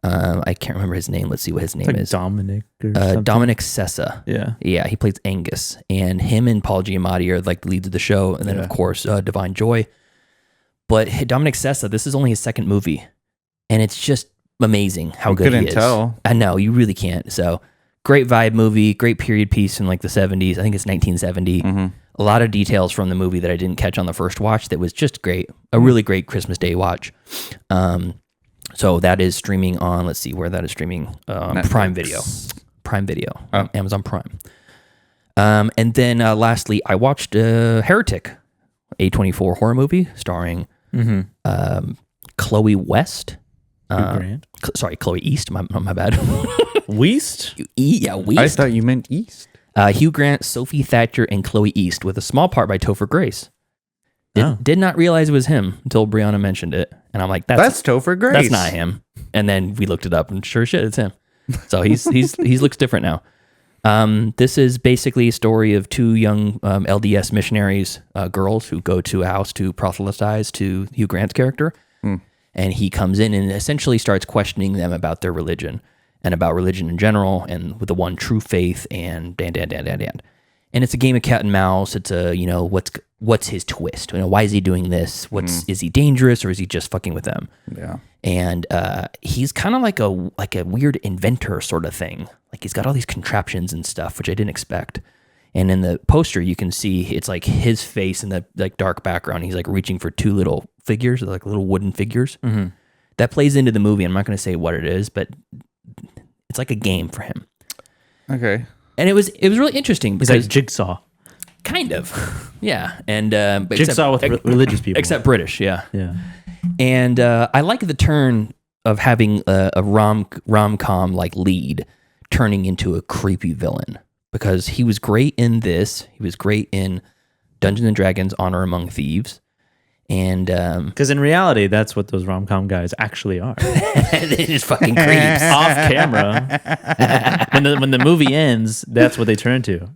I can't remember his name. Let's see what his name is. Dominic or something. Dominic Sessa. Yeah. He plays Angus, and him and Paul Giamatti are like the leads of the show, and then of course Divine Joy. But Dominic Sessa, this is only his second movie, and it's just amazing how good he is. Couldn't tell. I know, you really can't. So great vibe movie, great period piece in like the 70s. I think it's 1970. A lot of details from the movie that I didn't catch on the first watch that was just great. A really great Christmas Day watch. So that is streaming on, let's see where that is streaming. Prime Video. Amazon Prime. And then lastly, I watched Heretic, A24 horror movie starring Chloe West. Chloe East. My bad. Weast? Yeah, Weast. I thought you meant East. Hugh Grant, Sophie Thatcher, and Chloe East, with a small part by Topher Grace. Did not realize it was him until Brianna mentioned it, and I'm like, "That's Topher Grace. That's not him." And then we looked it up, and sure shit, it's him. So he looks different now. This is basically a story of two young LDS missionaries, girls who go to a house to proselytize to Hugh Grant's character, and he comes in and essentially starts questioning them about their religion and about religion in general, and with the one true faith, and and it's a game of cat and mouse. It's a, what's his twist? Why is he doing this? Is he dangerous, or is he just fucking with them? Yeah. And he's kind of like a weird inventor sort of thing. Like he's got all these contraptions and stuff, which I didn't expect. And in the poster, you can see it's like his face in the like dark background. He's like reaching for two little figures, like little wooden figures. That plays into the movie. I'm not going to say what it is, but it's like a game for him. Okay. And it was really interesting It's because like Jigsaw. kind of, yeah. And but Jigsaw with religious people. except British, yeah. Yeah. And I like the turn of having a rom-com like lead turning into a creepy villain, because he was great in this. He was great in Dungeons and Dragons: Honor Among Thieves. And because in reality, that's what those rom-com guys actually are. they just fucking creeps Off camera. when the movie ends, that's what they turn to.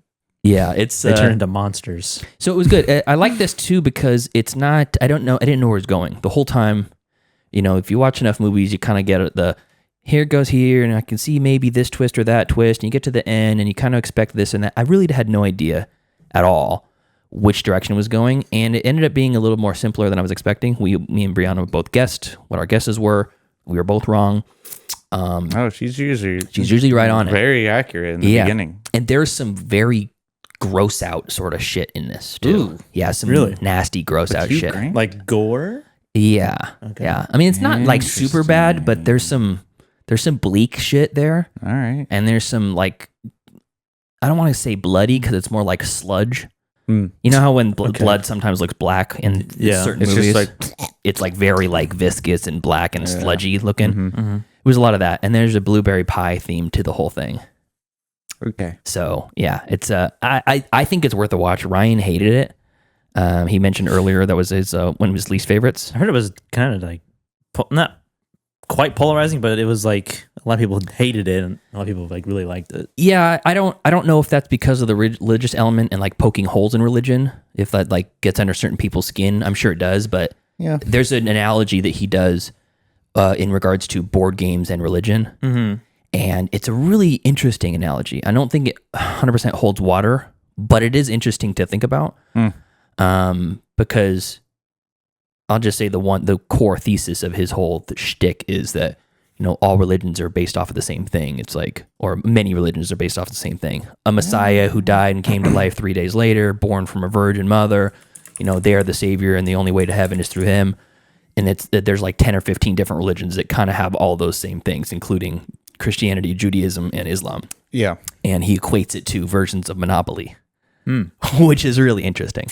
Yeah, They turn into monsters. So it was good. I like this too because it's not. I didn't know where it's going the whole time. If you watch enough movies, you kind of get the here it goes here, and I can see maybe this twist or that twist, and you get to the end, and you kind of expect this and that. I really had no idea at all which direction it was going, and it ended up being a little more simpler than I was expecting. Me and Brianna both guessed what our guesses were. We were both wrong. She's usually right on it. Very accurate in the beginning. And there's some very gross out sort of shit in this too. Ooh, yeah, some really nasty gross out shit. Grant? Like gore? Yeah. Okay. Yeah. I mean, it's not like super bad, but there's some bleak shit there. All right. And there's some like, I don't want to say bloody because it's more like sludge. You know how when blood sometimes looks black in certain it's movies? just It's like very like viscous and black and sludgy looking. Mm-hmm. It was a lot of that. And there's a blueberry pie theme to the whole thing. Okay. So yeah, it's I think it's worth a watch. Ryan hated it. He mentioned earlier that was his one of his least favorites. I heard it was kind of like not quite polarizing, but it was like a lot of people hated it and a lot of people like really liked it. Yeah, I don't know if that's because of the religious element and like poking holes in religion, if that like gets under certain people's skin. I'm sure it does, but there's an analogy that he does in regards to board games and religion. Mm-hmm. And it's a really interesting analogy. I don't think it 100% holds water, but it is interesting to think about. Because I'll just say the core thesis of his whole shtick is that, all religions are based off of the same thing. It's like, or many religions are based off of the same thing. A Messiah who died and came to life 3 days later, born from a virgin mother, they are the savior and the only way to heaven is through him. And there's like 10 or 15 different religions that kind of have all those same things, including Christianity, Judaism, and Islam. Yeah. And he equates it to versions of Monopoly, which is really interesting.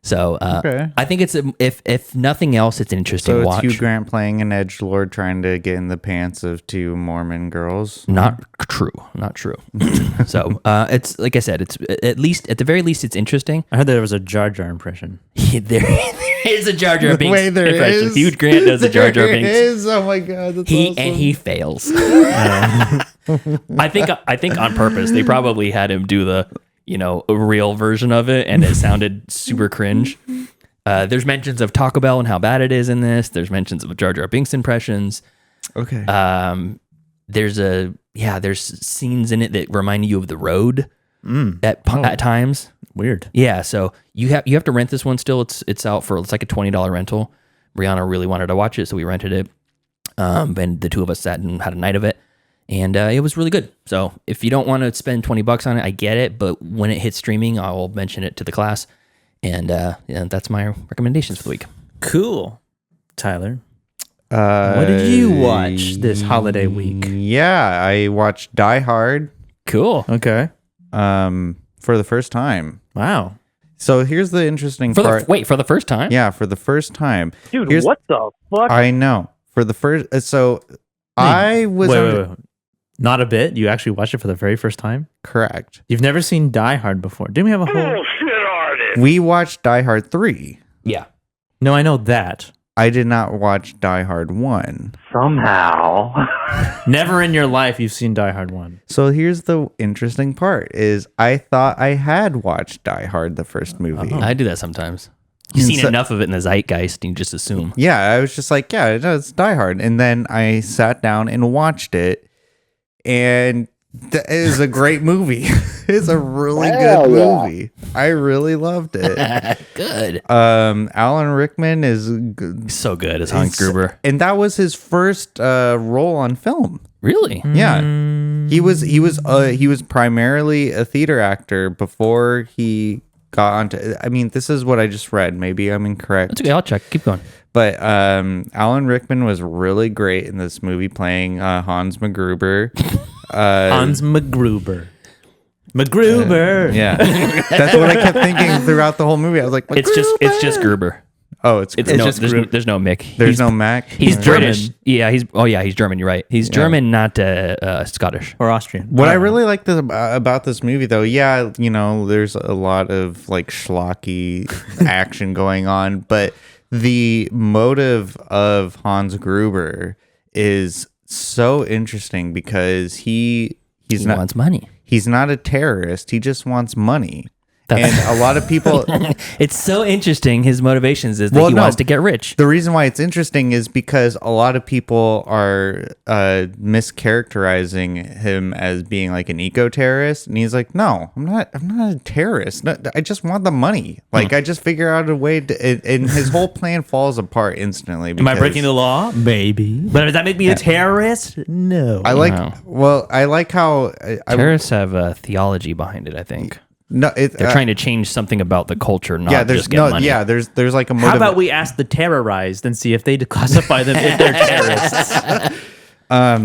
So Okay. I think it's if nothing else, it's an interesting So it's watch. Hugh Grant playing an edgelord trying to get in the pants of two Mormon girls. Not true. Not true. So it's like I said, it's at the very least, it's interesting. I heard there was a Jar Jar impression. there is a Jar Jar Binks Wait, there impression. is? Hugh Grant does a Jar Jar There Binks. is? Oh my god, that's awesome. And he fails. I think on purpose. They probably had him do the a real version of it, and it sounded super cringe. There's mentions of Taco Bell and how bad it is in this. There's mentions of Jar Jar Binks impressions. Okay. There's scenes in it that remind you of The Road at times. Weird. Yeah, so you have to rent this one still. It's out for it's like a $20 rental. Brianna really wanted to watch it, so we rented it. And the two of us sat and had a night of it. And it was really good. So if you don't want to spend $20 on it, I get it. But when it hits streaming, I'll mention it to the class. And that's my recommendations for the week. Cool. Tyler, what did you watch this holiday week? Yeah, I watched Die Hard Cool. Okay. for the first time. Wow. So here's the interesting part. For the first time? Yeah, for the first time. Dude, what the fuck? I know. For the first, I was Wait. Not a bit. You actually watched it for the very first time? correct. You've never seen Die Hard before. Didn't we have a whole? Bullshit artist. We watched Die Hard 3. Yeah. No, I know that. I did not watch Die Hard 1. Somehow. Never in your life you've seen Die Hard 1. So here's the interesting part is I thought I had watched Die Hard, the first movie. I do that sometimes. You've seen enough of it in the zeitgeist, and you just assume. Yeah, I was just like, yeah, it's Die Hard. And then I sat down and watched it, and it is a great movie. It's a really good movie. I really loved it. Good. Alan Rickman is So good as Hans Gruber. and that was his first role on film. Really? Yeah, he was primarily a theater actor before he got onto. I mean, this is what I just read. Maybe I'm incorrect. That's okay. I'll check. Keep going. But Alan Rickman was really great in this movie, playing Hans McGruber. Hans McGruber. McGruber. Yeah, that's what I kept thinking throughout the whole movie. I was like, It's just Gruber. oh, it's It's Gruber. there's no Mick. There's no Mac. He's German. British. Yeah, he's German. You're right. He's German, not Scottish. Or Austrian. What I really liked about this movie, though, yeah, there's a lot of like schlocky action going on, but the motive of Hans Gruber is so interesting because he wants money. He's not a terrorist. He just wants money. And a lot of people... It's so interesting. His motivations is that he wants to get rich. The reason why it's interesting is because a lot of people are mischaracterizing him as being like an eco-terrorist. And he's like, no, I'm not a terrorist. No, I just want the money. Like, I just figure out a way to... And his whole plan falls apart instantly. Am I breaking the law? Maybe. But does that make me a terrorist? No. I like how... Terrorists have a theology behind it, I think. No, they're trying to change something about the culture, not just get money. Yeah, there's like a motive. How about we ask the terrorized and see if they classify them if they're terrorists?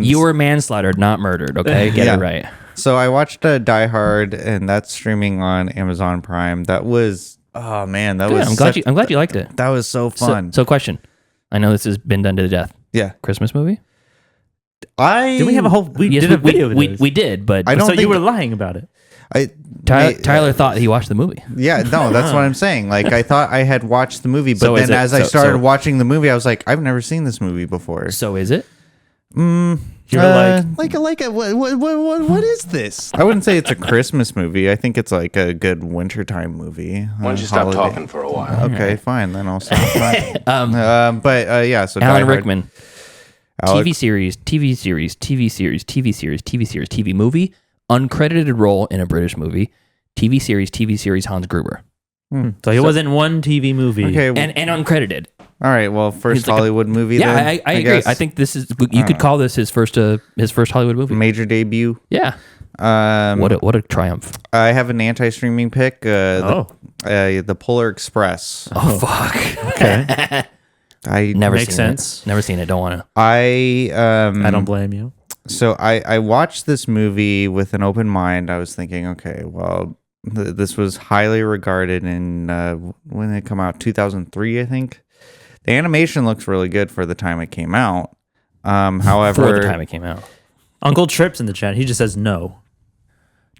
You were manslaughtered, not murdered. Okay, get it right. So I watched Die Hard, and that's streaming on Amazon Prime. That was I'm glad you liked it. That was so fun. So question, I know this has been done to death. Yeah, Christmas movie. Did we have a whole? We did a video. We did, but I don't. So think you were lying about it. Tyler thought he watched the movie. Yeah, no, that's what I'm saying. Like, I thought I had watched the movie, but So then as I started so- watching the movie, I was like, I've never seen this movie before. So is it? You were what is this? I wouldn't say it's a Christmas movie. I think it's like a good wintertime movie. Why don't you stop talking for a while? Okay, fine. Then I'll stop. Yeah. So Die Alan Hard. Rickman. TV series, TV movie, uncredited role in a British movie, TV series, Hans Gruber. So he was in one TV movie. Okay, And uncredited. all right. Well, first Hollywood movie. Yeah, then, I agree. guess. I think this is, you could call this his first Hollywood movie. major debut. Yeah. What a triumph. I have an anti-streaming pick. The Polar Express. Oh, fuck. Okay. I Never Makes seen sense. it. Never seen it. Don't want to. I don't blame you. So I watched this movie with an open mind. I was thinking, okay, well, This was highly regarded in when it come out, 2003, I think. The animation looks really good for the time it came out. However, For the time it came out. Uncle Trip's in the chat. He just says no.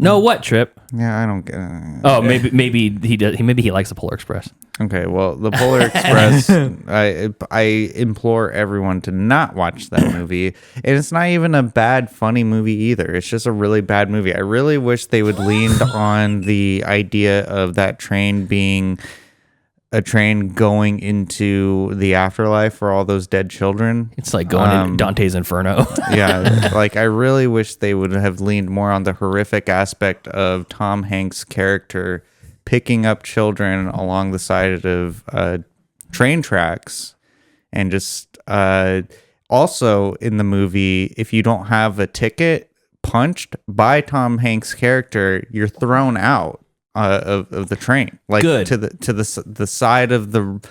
No, what Trip? yeah, I don't get. Oh, maybe he does. Maybe he likes the Polar Express. Okay, well, the Polar Express, I implore everyone to not watch that movie. And it's not even a bad, funny movie either. It's just a really bad movie. I really wish they would lean on the idea of that train being a train going into the afterlife for all those dead children. It's like going into Dante's Inferno. Yeah, like I really wish they would have leaned more on the horrific aspect of Tom Hanks' character picking up children along the side of train tracks, and just also in the movie, if you don't have a ticket punched by Tom Hanks' character, you're thrown out of the train, like Good. to the side of the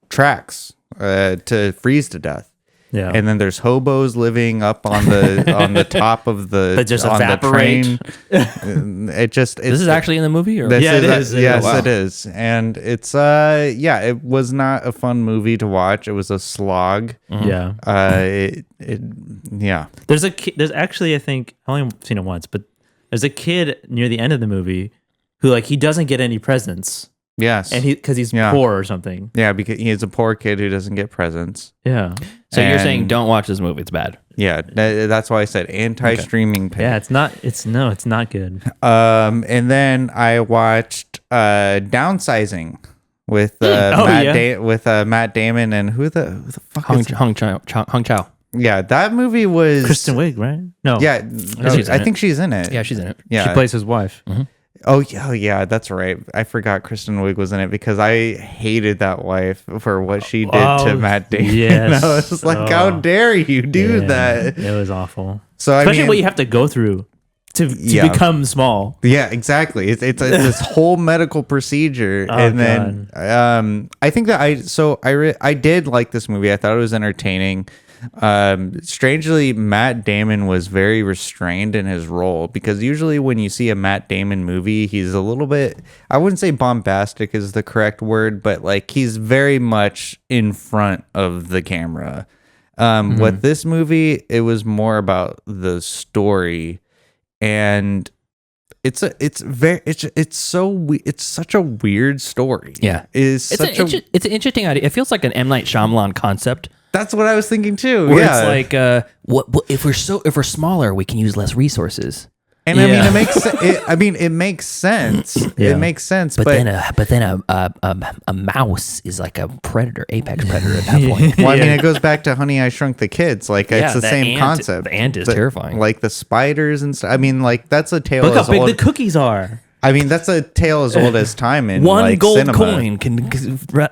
tracks to freeze to death. Yeah. And then there's hobos living up on the top of the That just on evaporate. the train. This is actually in the movie, or Yeah, it is. Yes, Wow. it is. And it's it was not a fun movie to watch. It was a slog. Yeah. Yeah. There's actually, I think, I only seen it once, but there's a kid near the end of the movie who, like, he doesn't get any presents. Yes. And because he's Yeah. poor or something. Yeah, because he is a poor kid who doesn't get presents. Yeah. So you're And- saying don't watch this movie? It's bad. Yeah, that's why I said anti-streaming pay. Yeah, it's not good. And then I watched Downsizing with Matt Damon and who the fuck Hung is Chow. Yeah, that movie was Kristen Wiig, right? No. Yeah, she's in I it. think she's in it. Yeah, she's in it. Yeah, She plays his wife. Oh yeah, that's right. I forgot Kristen Wiig was in it because I hated that wife for what she did to Matt Damon. Yes. I was like, how dare you do that? It was awful. So Especially I mean, what you have to go through to become small. Yeah, exactly. It's this whole medical procedure, and then I think that I did like this movie. I thought it was entertaining. Strangely, Matt Damon was very restrained in his role, because usually when you see a Matt Damon movie, he's a little bit, I wouldn't say bombastic is the correct word, but like he's very much in front of the camera. With this movie, it was more about the story, and it's such a weird story. Yeah, it's an interesting idea. It feels like an M. Night Shyamalan concept. That's what I was thinking too. Where it's like, what if we're smaller, we can use less resources. And I mean, it makes it makes sense. Yeah. It makes sense. But then a mouse is like a predator, apex predator at that point. Well, I mean, it goes back to Honey, I Shrunk the Kids. Like, it's the same concept. The ant is terrifying. Like the spiders and stuff. I mean, like that's a tale. Look how as big old. the cookies are. I mean, that's a tale as old as time in One like, gold cinema. coin can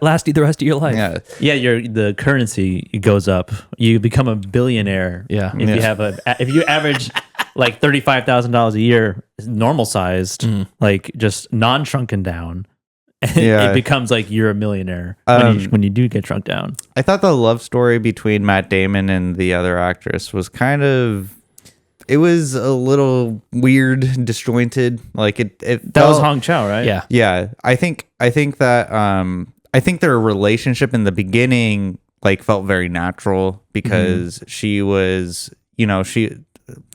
last you the rest of your life. Yeah. Yeah, the currency goes up. You become a billionaire. Yeah. If you have if you average like $35,000 a year, normal sized, like just non-shrunken down, it becomes like you're a millionaire when you do get shrunk down. I thought the love story between Matt Damon and the other actress was kind of. It was a little weird, disjointed. Like it That was Hong Chow, right? Yeah. Yeah, I think that I think their relationship in the beginning like felt very natural, because she was,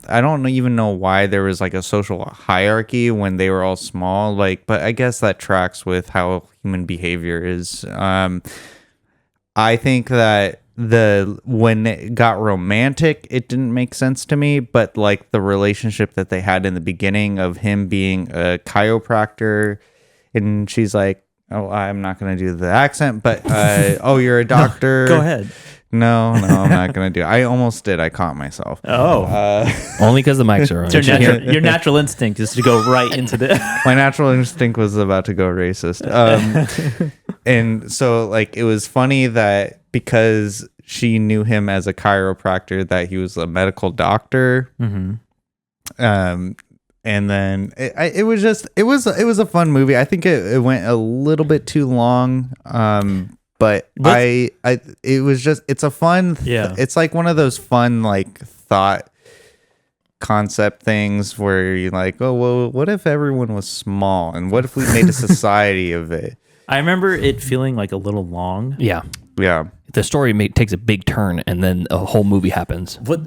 I don't even know why there was like a social hierarchy when they were all small, like, but I guess that tracks with how human behavior is. I think that when it got romantic, it didn't make sense to me, but like the relationship that they had in the beginning of him being a chiropractor, and she's like, oh, I'm not going to do the accent, but oh, you're a doctor. Go ahead. No, I'm not going to do it. I almost did. I caught myself. Oh. Only because the mics are on. Your natural instinct is to go right into the... My natural instinct was about to go racist. And so like it was funny that because she knew him as a chiropractor, that he was a medical doctor. And then it was a fun movie. I think it went a little bit too long. But it's a fun, it's like one of those fun, like thought concept things where you're like, oh, well, what if everyone was small? And what if we made a society of it? I remember it feeling like a little long. Yeah. Yeah. The story takes a big turn, and then a whole movie happens. What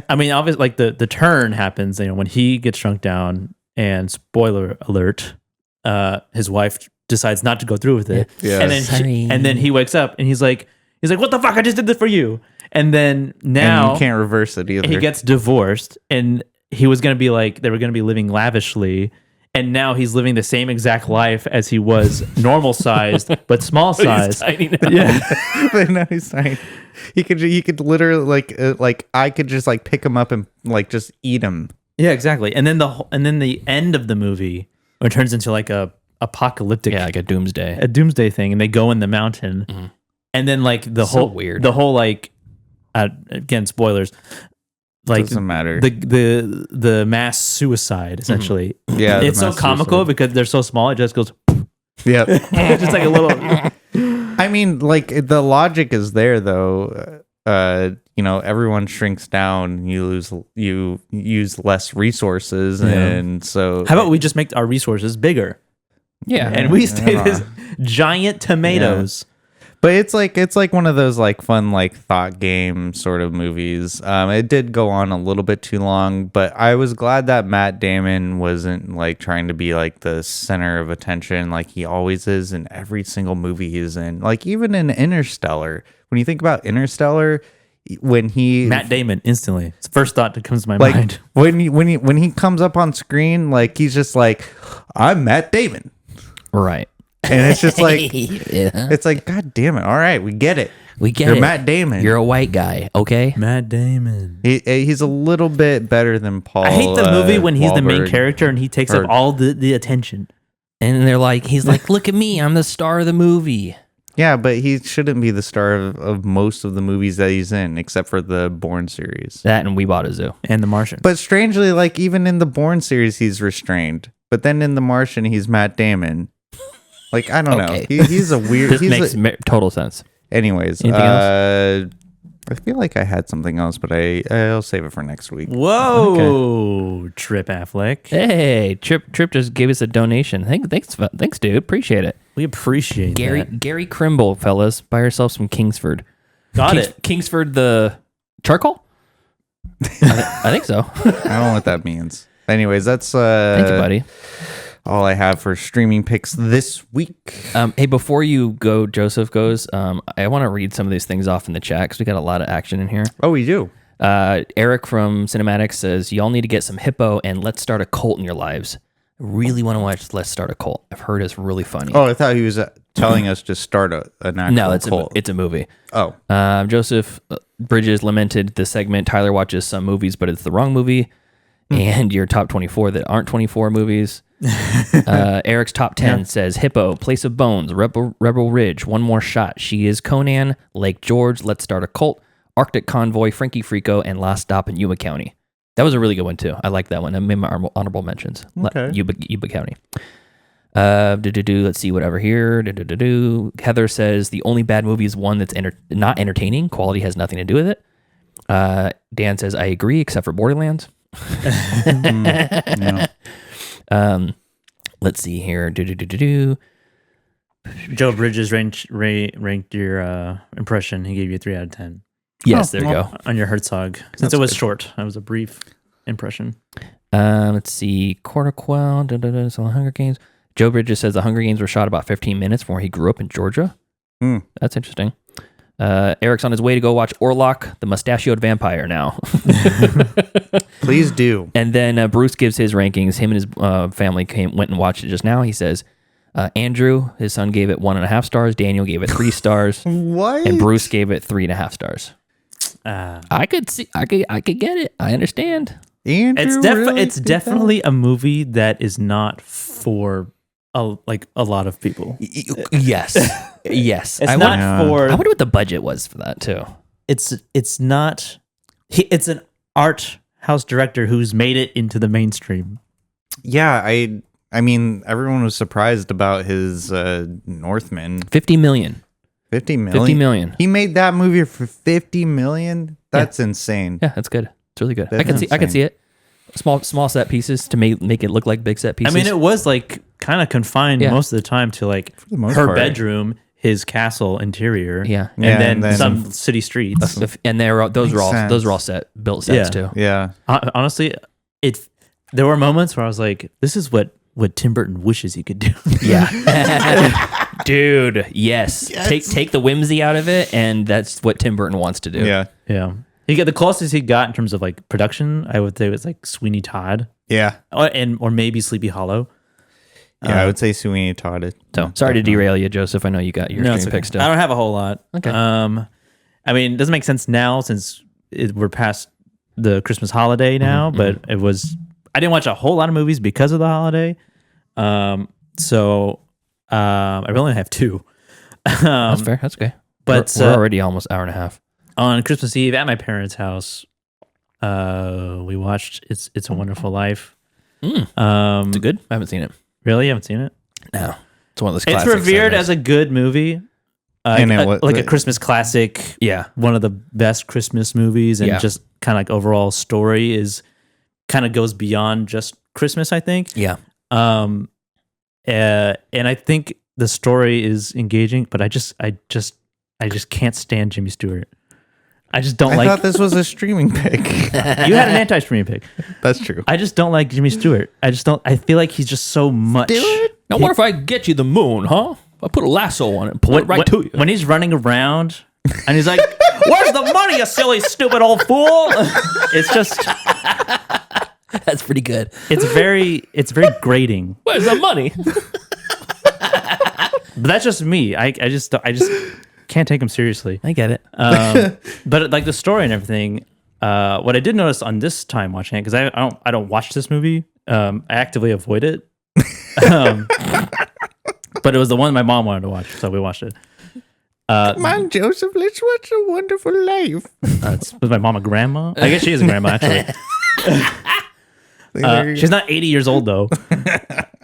I mean, obviously, like the turn happens, when he gets shrunk down, and spoiler alert, his wife decides not to go through with it. Yeah. And then he wakes up and he's like, what the fuck? I just did this for you. And then now and you can't reverse it either. He gets divorced, and he was going to be like, they were going to be living lavishly. And now he's living the same exact life as he was normal sized, but small sized. Yeah. But now he's tiny. He could literally like I could just like pick him up and like just eat him. Yeah, exactly. And then the end of the movie, it turns into like a apocalyptic, like a doomsday thing, and they go in the mountain, and then like the whole like, again, spoilers. Like doesn't matter. The mass suicide essentially. Yeah, it's so comical because they're so small. It just goes. Yeah, it's just like a little. I mean, like the logic is there though. Everyone shrinks down. You use less resources, and so how about we just make our resources bigger? Yeah, and we stay this giant tomatoes. Yeah. But it's like one of those like fun like thought game sort of movies. It did go on a little bit too long, but I was glad that Matt Damon wasn't like trying to be like the center of attention like he always is in every single movie he's in. Like even in Interstellar, when you think about Interstellar, Matt Damon instantly, it's the first thought that comes to my mind. When he comes up on screen, like he's just like, I'm Matt Damon, right? And it's just like, it's like, God damn it. All right, we get it. You're Matt Damon. You're a white guy, okay? Matt Damon. He's a little bit better than Paul. I hate the movie when he's the main Wahlberg. character and he takes up all the attention. And he's like, look at me, I'm the star of the movie. Yeah, but he shouldn't be the star of most of the movies that he's in, except for the Bourne series. That and We Bought a Zoo. And The Martian. But strangely, like even in the Bourne series, he's restrained. But then in The Martian, he's Matt Damon. Like, I don't know. He's a weird... This makes total sense. Anyways, anything else? I feel like I had something else, but I'll save it for next week. Whoa, okay. Trip Affleck. Hey, Trip just gave us a donation. Thanks, dude. Appreciate it. We appreciate that. Gary Crimble, fellas. Buy yourselves some Kingsford. Got it. Kingsford the charcoal? I think so. I don't know what that means. Anyways, that's... Thank you, buddy. All I have for streaming picks this week. Hey, before you go, Joseph goes, I want to read some of these things off in the chat because we got a lot of action in here. Oh, we do. Eric from Cinematics says, y'all need to get some Hippo and Let's Start a Cult in your lives. I really want to watch Let's Start a Cult. I've heard it's really funny. Oh, I thought he was telling us to start an actual cult. It's a movie. Oh. Joseph Bridges lamented the segment, Tyler watches some movies, but it's the wrong movie. And your top 24 that aren't 24 movies. Eric's top 10 says Hippo, Place of Bones, Rebel Ridge, One More Shot, She Is Conan, Lake George, Let's Start a Cult, Arctic Convoy, Frankie Frico, and Last Stop in Yuba County. That was a really good one too. I like that one. I made my honorable mentions. Okay. Yuba County. Let's see whatever here. Heather says the only bad movie is one that's not entertaining. Quality has nothing to do with it. Dan says I agree, except for Borderlands. Yeah. Let's see here. Joe Bridges ranked your impression. He gave you a 3 out of 10. Yes, there you go. On your Herzog. Since it was short. That was a brief impression. Let's see. Quarterquell, so Hunger Games. Joe Bridges says the Hunger Games were shot about 15 minutes before he grew up in Georgia. That's interesting. Eric's on his way to go watch Orlok, the mustachioed vampire now. Please do. And then Bruce gives his rankings. Him and his family went and watched it just now. He says, Andrew, his son, gave it 1.5 stars. Daniel gave it 3 stars. What? And Bruce gave it 3.5 stars. I could get it. I understand. Andrew it's definitely a movie that is not for a lot of people. Yes. Yes. It's not for... I wonder what the budget was for that too. It's not... It's an art house director who's made it into the mainstream. Yeah, I mean, everyone was surprised about his Northman. 50 million. 50 million? 50 million. He made that movie for 50 million? That's insane. Yeah, that's good. It's really good. That's I can see it. Small set pieces to make it look like big set pieces. I mean, it was like kind of confined most of the time to like the most her part. bedroom, his castle interior, Yeah. and then some city streets. and those were all sense. built sets too. Yeah. Honestly, there were moments where I was like, "This is what Tim Burton wishes he could do." Yeah. Dude, yes. Take the whimsy out of it, and that's what Tim Burton wants to do. Yeah. Yeah. He got the closest he got in terms of like production. I would say it was like Sweeney Todd, Yeah. or maybe Sleepy Hollow. Yeah, I would say Sweeney Todd. It. So sorry to derail you, Joseph. I know you got your No, it's stream okay. pick still. I don't have a whole lot. Okay. I mean, it doesn't make sense now since we're past the Christmas holiday now, but I didn't watch a whole lot of movies because of the holiday. So I really only have two. That's fair. That's okay. But we're already almost hour and a half. On Christmas Eve at my parents' house, we watched It's a Wonderful Life. It's good. I haven't seen it. Really? You haven't seen it? No. It's one of those It's classics. revered as a good movie. Like a Christmas classic. Yeah. One of the best Christmas movies, and just kind of like overall story is kind of goes beyond just Christmas, I think. Yeah. And I think the story is engaging, but I just can't stand Jimmy Stewart. I just don't I thought this was a streaming pick. You had an anti-streaming pick. That's true. I just don't like Jimmy Stewart. I feel like he's just so much. Now, what if I get you the moon, huh? I put a lasso on it and pull it right to you. When he's running around and he's like, "Where's the money, you silly, stupid old fool?" It's just, That's pretty good. it's very grating. Where's the money? But that's just me. I just can't take him seriously. I get it. But like the story and everything, what I did notice on this time watching it, because I don't watch this movie. I actively avoid it. But it was the one my mom wanted to watch, so we watched it. Come on, Joseph, let's watch A Wonderful Life. Was my mom a grandma? I guess she is a grandma, actually. She's not 80 years old, though.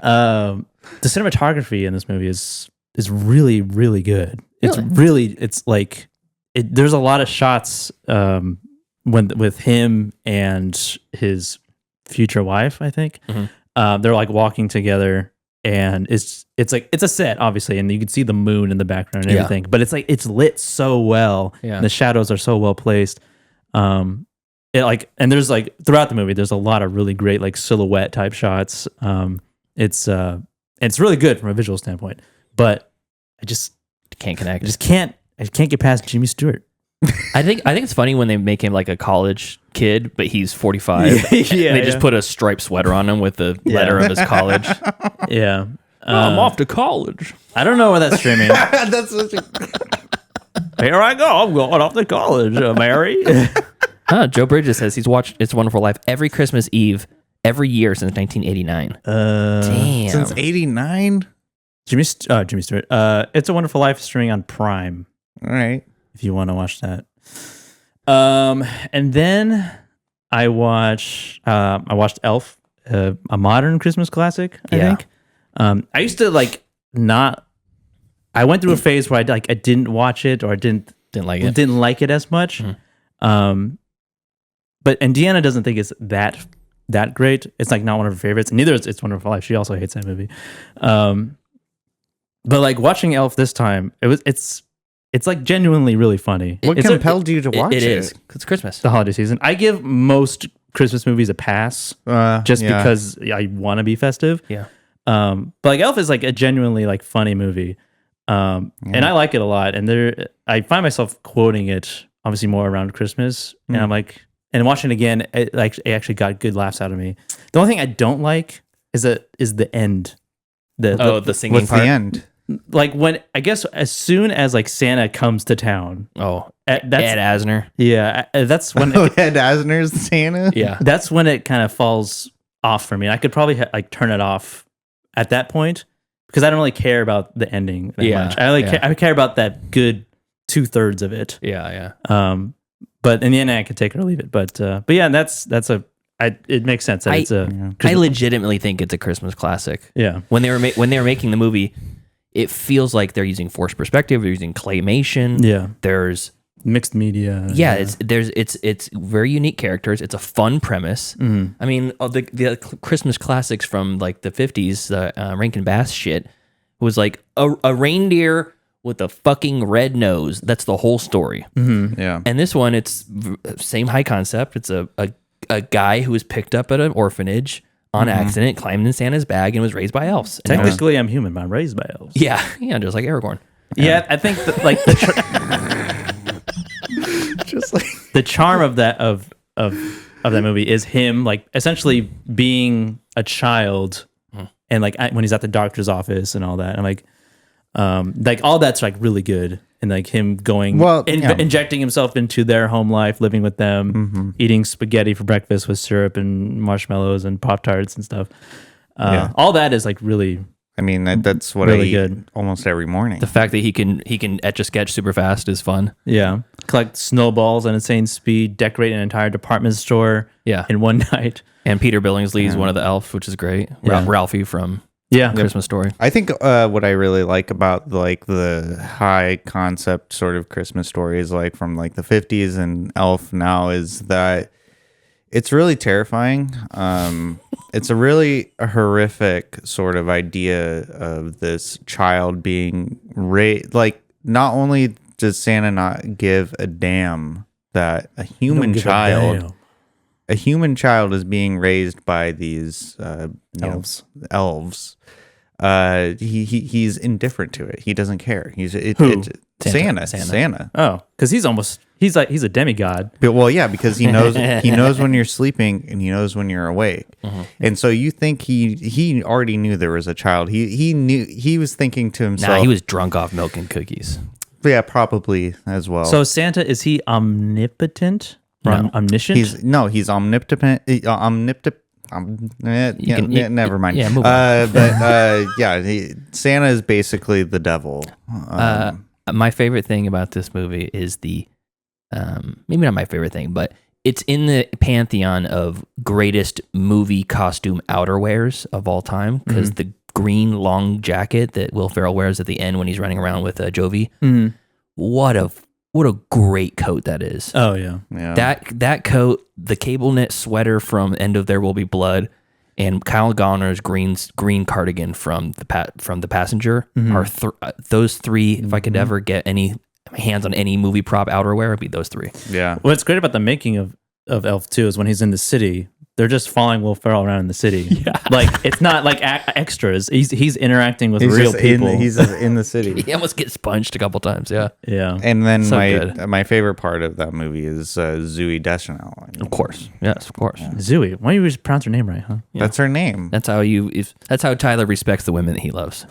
The cinematography in this movie is really, really good. It's like there's a lot of shots with him and his future wife, I think. They're like walking together, and it's like it's a set, obviously, and you can see the moon in the background and everything. But it's like it's lit so well. Yeah. And the shadows are so well placed. And there's like throughout the movie, there's a lot of really great like silhouette type shots. It's really good from a visual standpoint, but I just can't connect. I can't get past Jimmy Stewart. I think it's funny when they make him like a college kid, but he's 45. They just put a striped sweater on him with the letter of his college. Yeah. I'm off to college. I don't know where that's streaming. That's such a... Here I go. I'm going off to college, Mary. Joe Bridges says he's watched It's a Wonderful Life every Christmas Eve every year since 1989. Damn. Since 89? Jimmy Stewart. It's a Wonderful Life streaming on Prime. All right. If you want to watch that. And then I watched Elf, a modern Christmas classic, I think. I used to I went through a phase where I didn't watch it, or I didn't like it as much. But Indiana doesn't think it's that great. It's like not one of her favorites. Neither is It's Wonderful Life. She also hates that movie. But like watching Elf this time, it's like genuinely really funny. What compelled you to watch it? It is. It's Christmas. The holiday season. I give most Christmas movies a pass because I want to be festive. Yeah. But like Elf is like a genuinely like funny movie. And I like it a lot. And I find myself quoting it obviously more around Christmas. And I'm like, and watching it again, it actually got good laughs out of me. The only thing I don't like is the end. The singing What's part. the end? Like when, I guess as soon as like Santa comes to town. Oh, that's Ed Asner. Yeah. That's when Ed Asner's Santa? Yeah. That's when it kind of falls off for me. I could probably turn it off at that point because I don't really care about the ending that much. I care about that good 2/3 of it. Yeah. But in the end, I could take it or leave it. But yeah, it makes sense that it's a. I legitimately think it's a Christmas classic. Yeah. When they were making the movie, it feels like they're using forced perspective. They're using claymation. Yeah. There's mixed media. Yeah, it's very unique characters. It's a fun premise. I mean, the Christmas classics from like the 50s, Rankin Bass shit was like a reindeer with a fucking red nose. That's the whole story. Yeah. And this one, it's same high concept. It's a guy who was picked up at an orphanage on accident, climbed in Santa's bag, and was raised by elves. And Technically, I'm human, but I'm raised by elves. yeah, just like Aragorn. Yeah, I think that, like Just like the charm of that of that movie is him like essentially being a child, and like when he's at the doctor's office and all that. I'm like all that's like really good, and like him going injecting himself into their home life, living with them, eating spaghetti for breakfast with syrup and marshmallows and Pop-Tarts and stuff. All that is like really. I mean, that's what really I eat good. almost every morning. The fact that he can etch a sketch super fast is fun. Yeah, collect snowballs at insane speed, decorate an entire department store. In one night. And Peter Billingsley is one of the elves, which is great. Ralphie from Christmas Story. I think what I really like about like the high concept sort of Christmas stories, like from like the 50s and Elf now, is that it's really terrifying. It's a really horrific sort of idea of this child being raised. Like, not only does Santa not give a damn that a human child is being raised by these elves. He's indifferent to it. He doesn't care. It's Santa. Oh, because he's a demigod. But, well, yeah, because he knows when you're sleeping and he knows when you're awake. And so you think he already knew there was a child. He was thinking to himself. Nah, he was drunk off milk and cookies. Yeah, probably as well. So Santa, is he omnipotent? Or omniscient? He's omnipotent. Never mind. Yeah, move on. But Santa is basically the devil. My favorite thing about this movie is maybe not my favorite thing, but it's in the pantheon of greatest movie costume outerwears of all time, because the green long jacket that Will Ferrell wears at the end when he's running around with Jovi, what a great coat that is. Oh yeah. That coat, the cable knit sweater from End of There Will Be Blood, and Kyle Gallner's green cardigan from the Passenger are those three. If I could ever get any hands on any movie prop outerwear, it'd be those three. Yeah. What's great about the making of Elf 2 is when he's in the city, they're just following Will Ferrell around in the city. Yeah. Like, it's not like extras. He's interacting with real people. He's in the city. He almost gets punched a couple times. Yeah. Yeah. And then So my favorite part of that movie is Zooey Deschanel. I mean, Of course. Yes, of course. Zooey. Why don't you just pronounce her name right, huh? That's her name. That's how Tyler respects the women that he loves,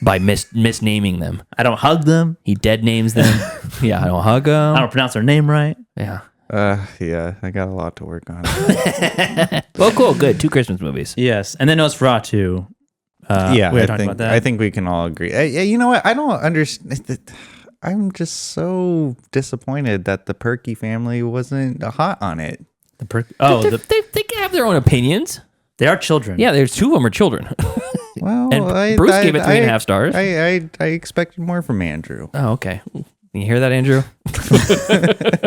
by misnaming them. I don't hug them. He dead names them. Yeah, I don't hug them. I don't pronounce her name right. Yeah. Yeah, I got a lot to work on. Well, cool, good. 2 Christmas movies. Yes. And then NOSFERATU. Yeah, we were talking about that. I think we can all agree. You know what? I don't understand. I'm just so disappointed that the Perky family wasn't hot on it. The Perky. They can have their own opinions. They are children. Yeah, there's 2 of them are children. Well, and Bruce gave it 3.5 stars. I expected more from Andrew. Oh, okay. You hear that, Andrew?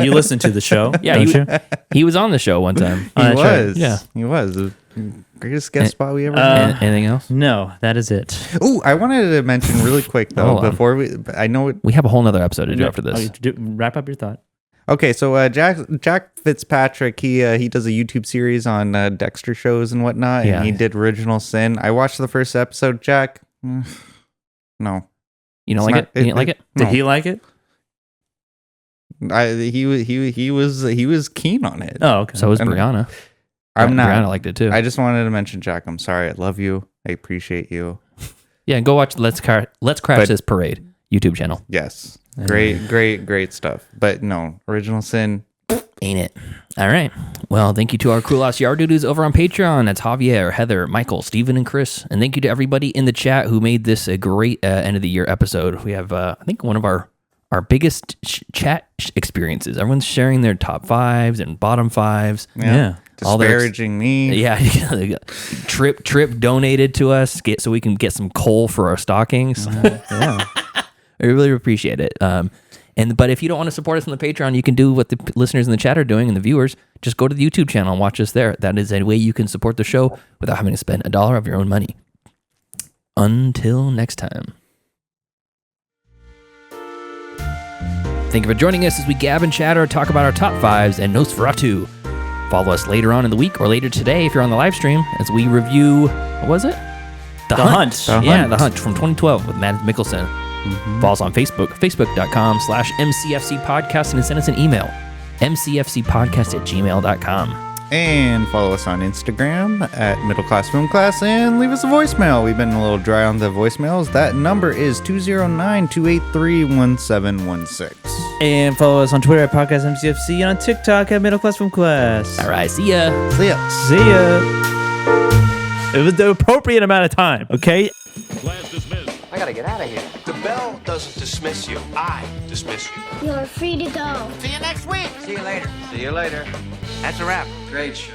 You listen to the show, yeah, don't you? He was on the show one time. He was. Right. Yeah. He was. The greatest guest spot we ever had. Anything else? No, that is it. Oh, I wanted to mention really quick, though, before I know it. We have a whole nother episode to do after this. Wrap up your thought. Okay, so Jack Fitzpatrick, he does a YouTube series on Dexter shows and whatnot, and he did Original Sin. I watched the first episode, Jack. No. You don't like it? You didn't like it? Did he like it? He was keen on it. Oh, okay. So was Brianna. I'm not. Brianna liked it too. I just wanted to mention, Jack, I'm sorry. I love you. I appreciate you. Yeah, and go watch Let's Crash This Parade YouTube channel. Yes. Great stuff. But no, Original Sin. Ain't it? All right. Well, thank you to our cool ass yard dudes over on Patreon. That's Javier, Heather, Michael, Steven, and Chris. And thank you to everybody in the chat who made this a great end of the year episode. We have, I think, one of our biggest chat experiences. Everyone's sharing their top 5s and bottom 5s. Yeah. Disparaging me. Yeah. Trip donated to us so we can get some coal for our stockings. Yeah. I really appreciate it. But if you don't want to support us on the Patreon, you can do what the listeners in the chat are doing and the viewers. Just go to the YouTube channel and watch us there. That is a way you can support the show without having to spend $1 of your own money. Until next time. Thank you for joining us as we gab and chatter, talk about our top fives and Nosferatu. Follow us later on in the week or later today if you're on the live stream as we review, what was it? The Hunt. The Hunt from 2012 with Matt Mikkelsen. Follow us on Facebook, facebook.com/MCFC podcast, and send us an email, mcfcpodcast@gmail.com. And follow us on Instagram at Middle Class Film Class and leave us a voicemail. We've been a little dry on the voicemails. That number is 209-283-1716. And follow us on Twitter at Podcast MCFC and on TikTok at Middle Class Film Class. All right, see ya. See ya. See ya. It was the appropriate amount of time, okay? Class dismissed. I gotta get out of here. The bell doesn't dismiss you. I dismiss you. You're free to go. See you next week. See you later. See you later. That's a wrap. Great show.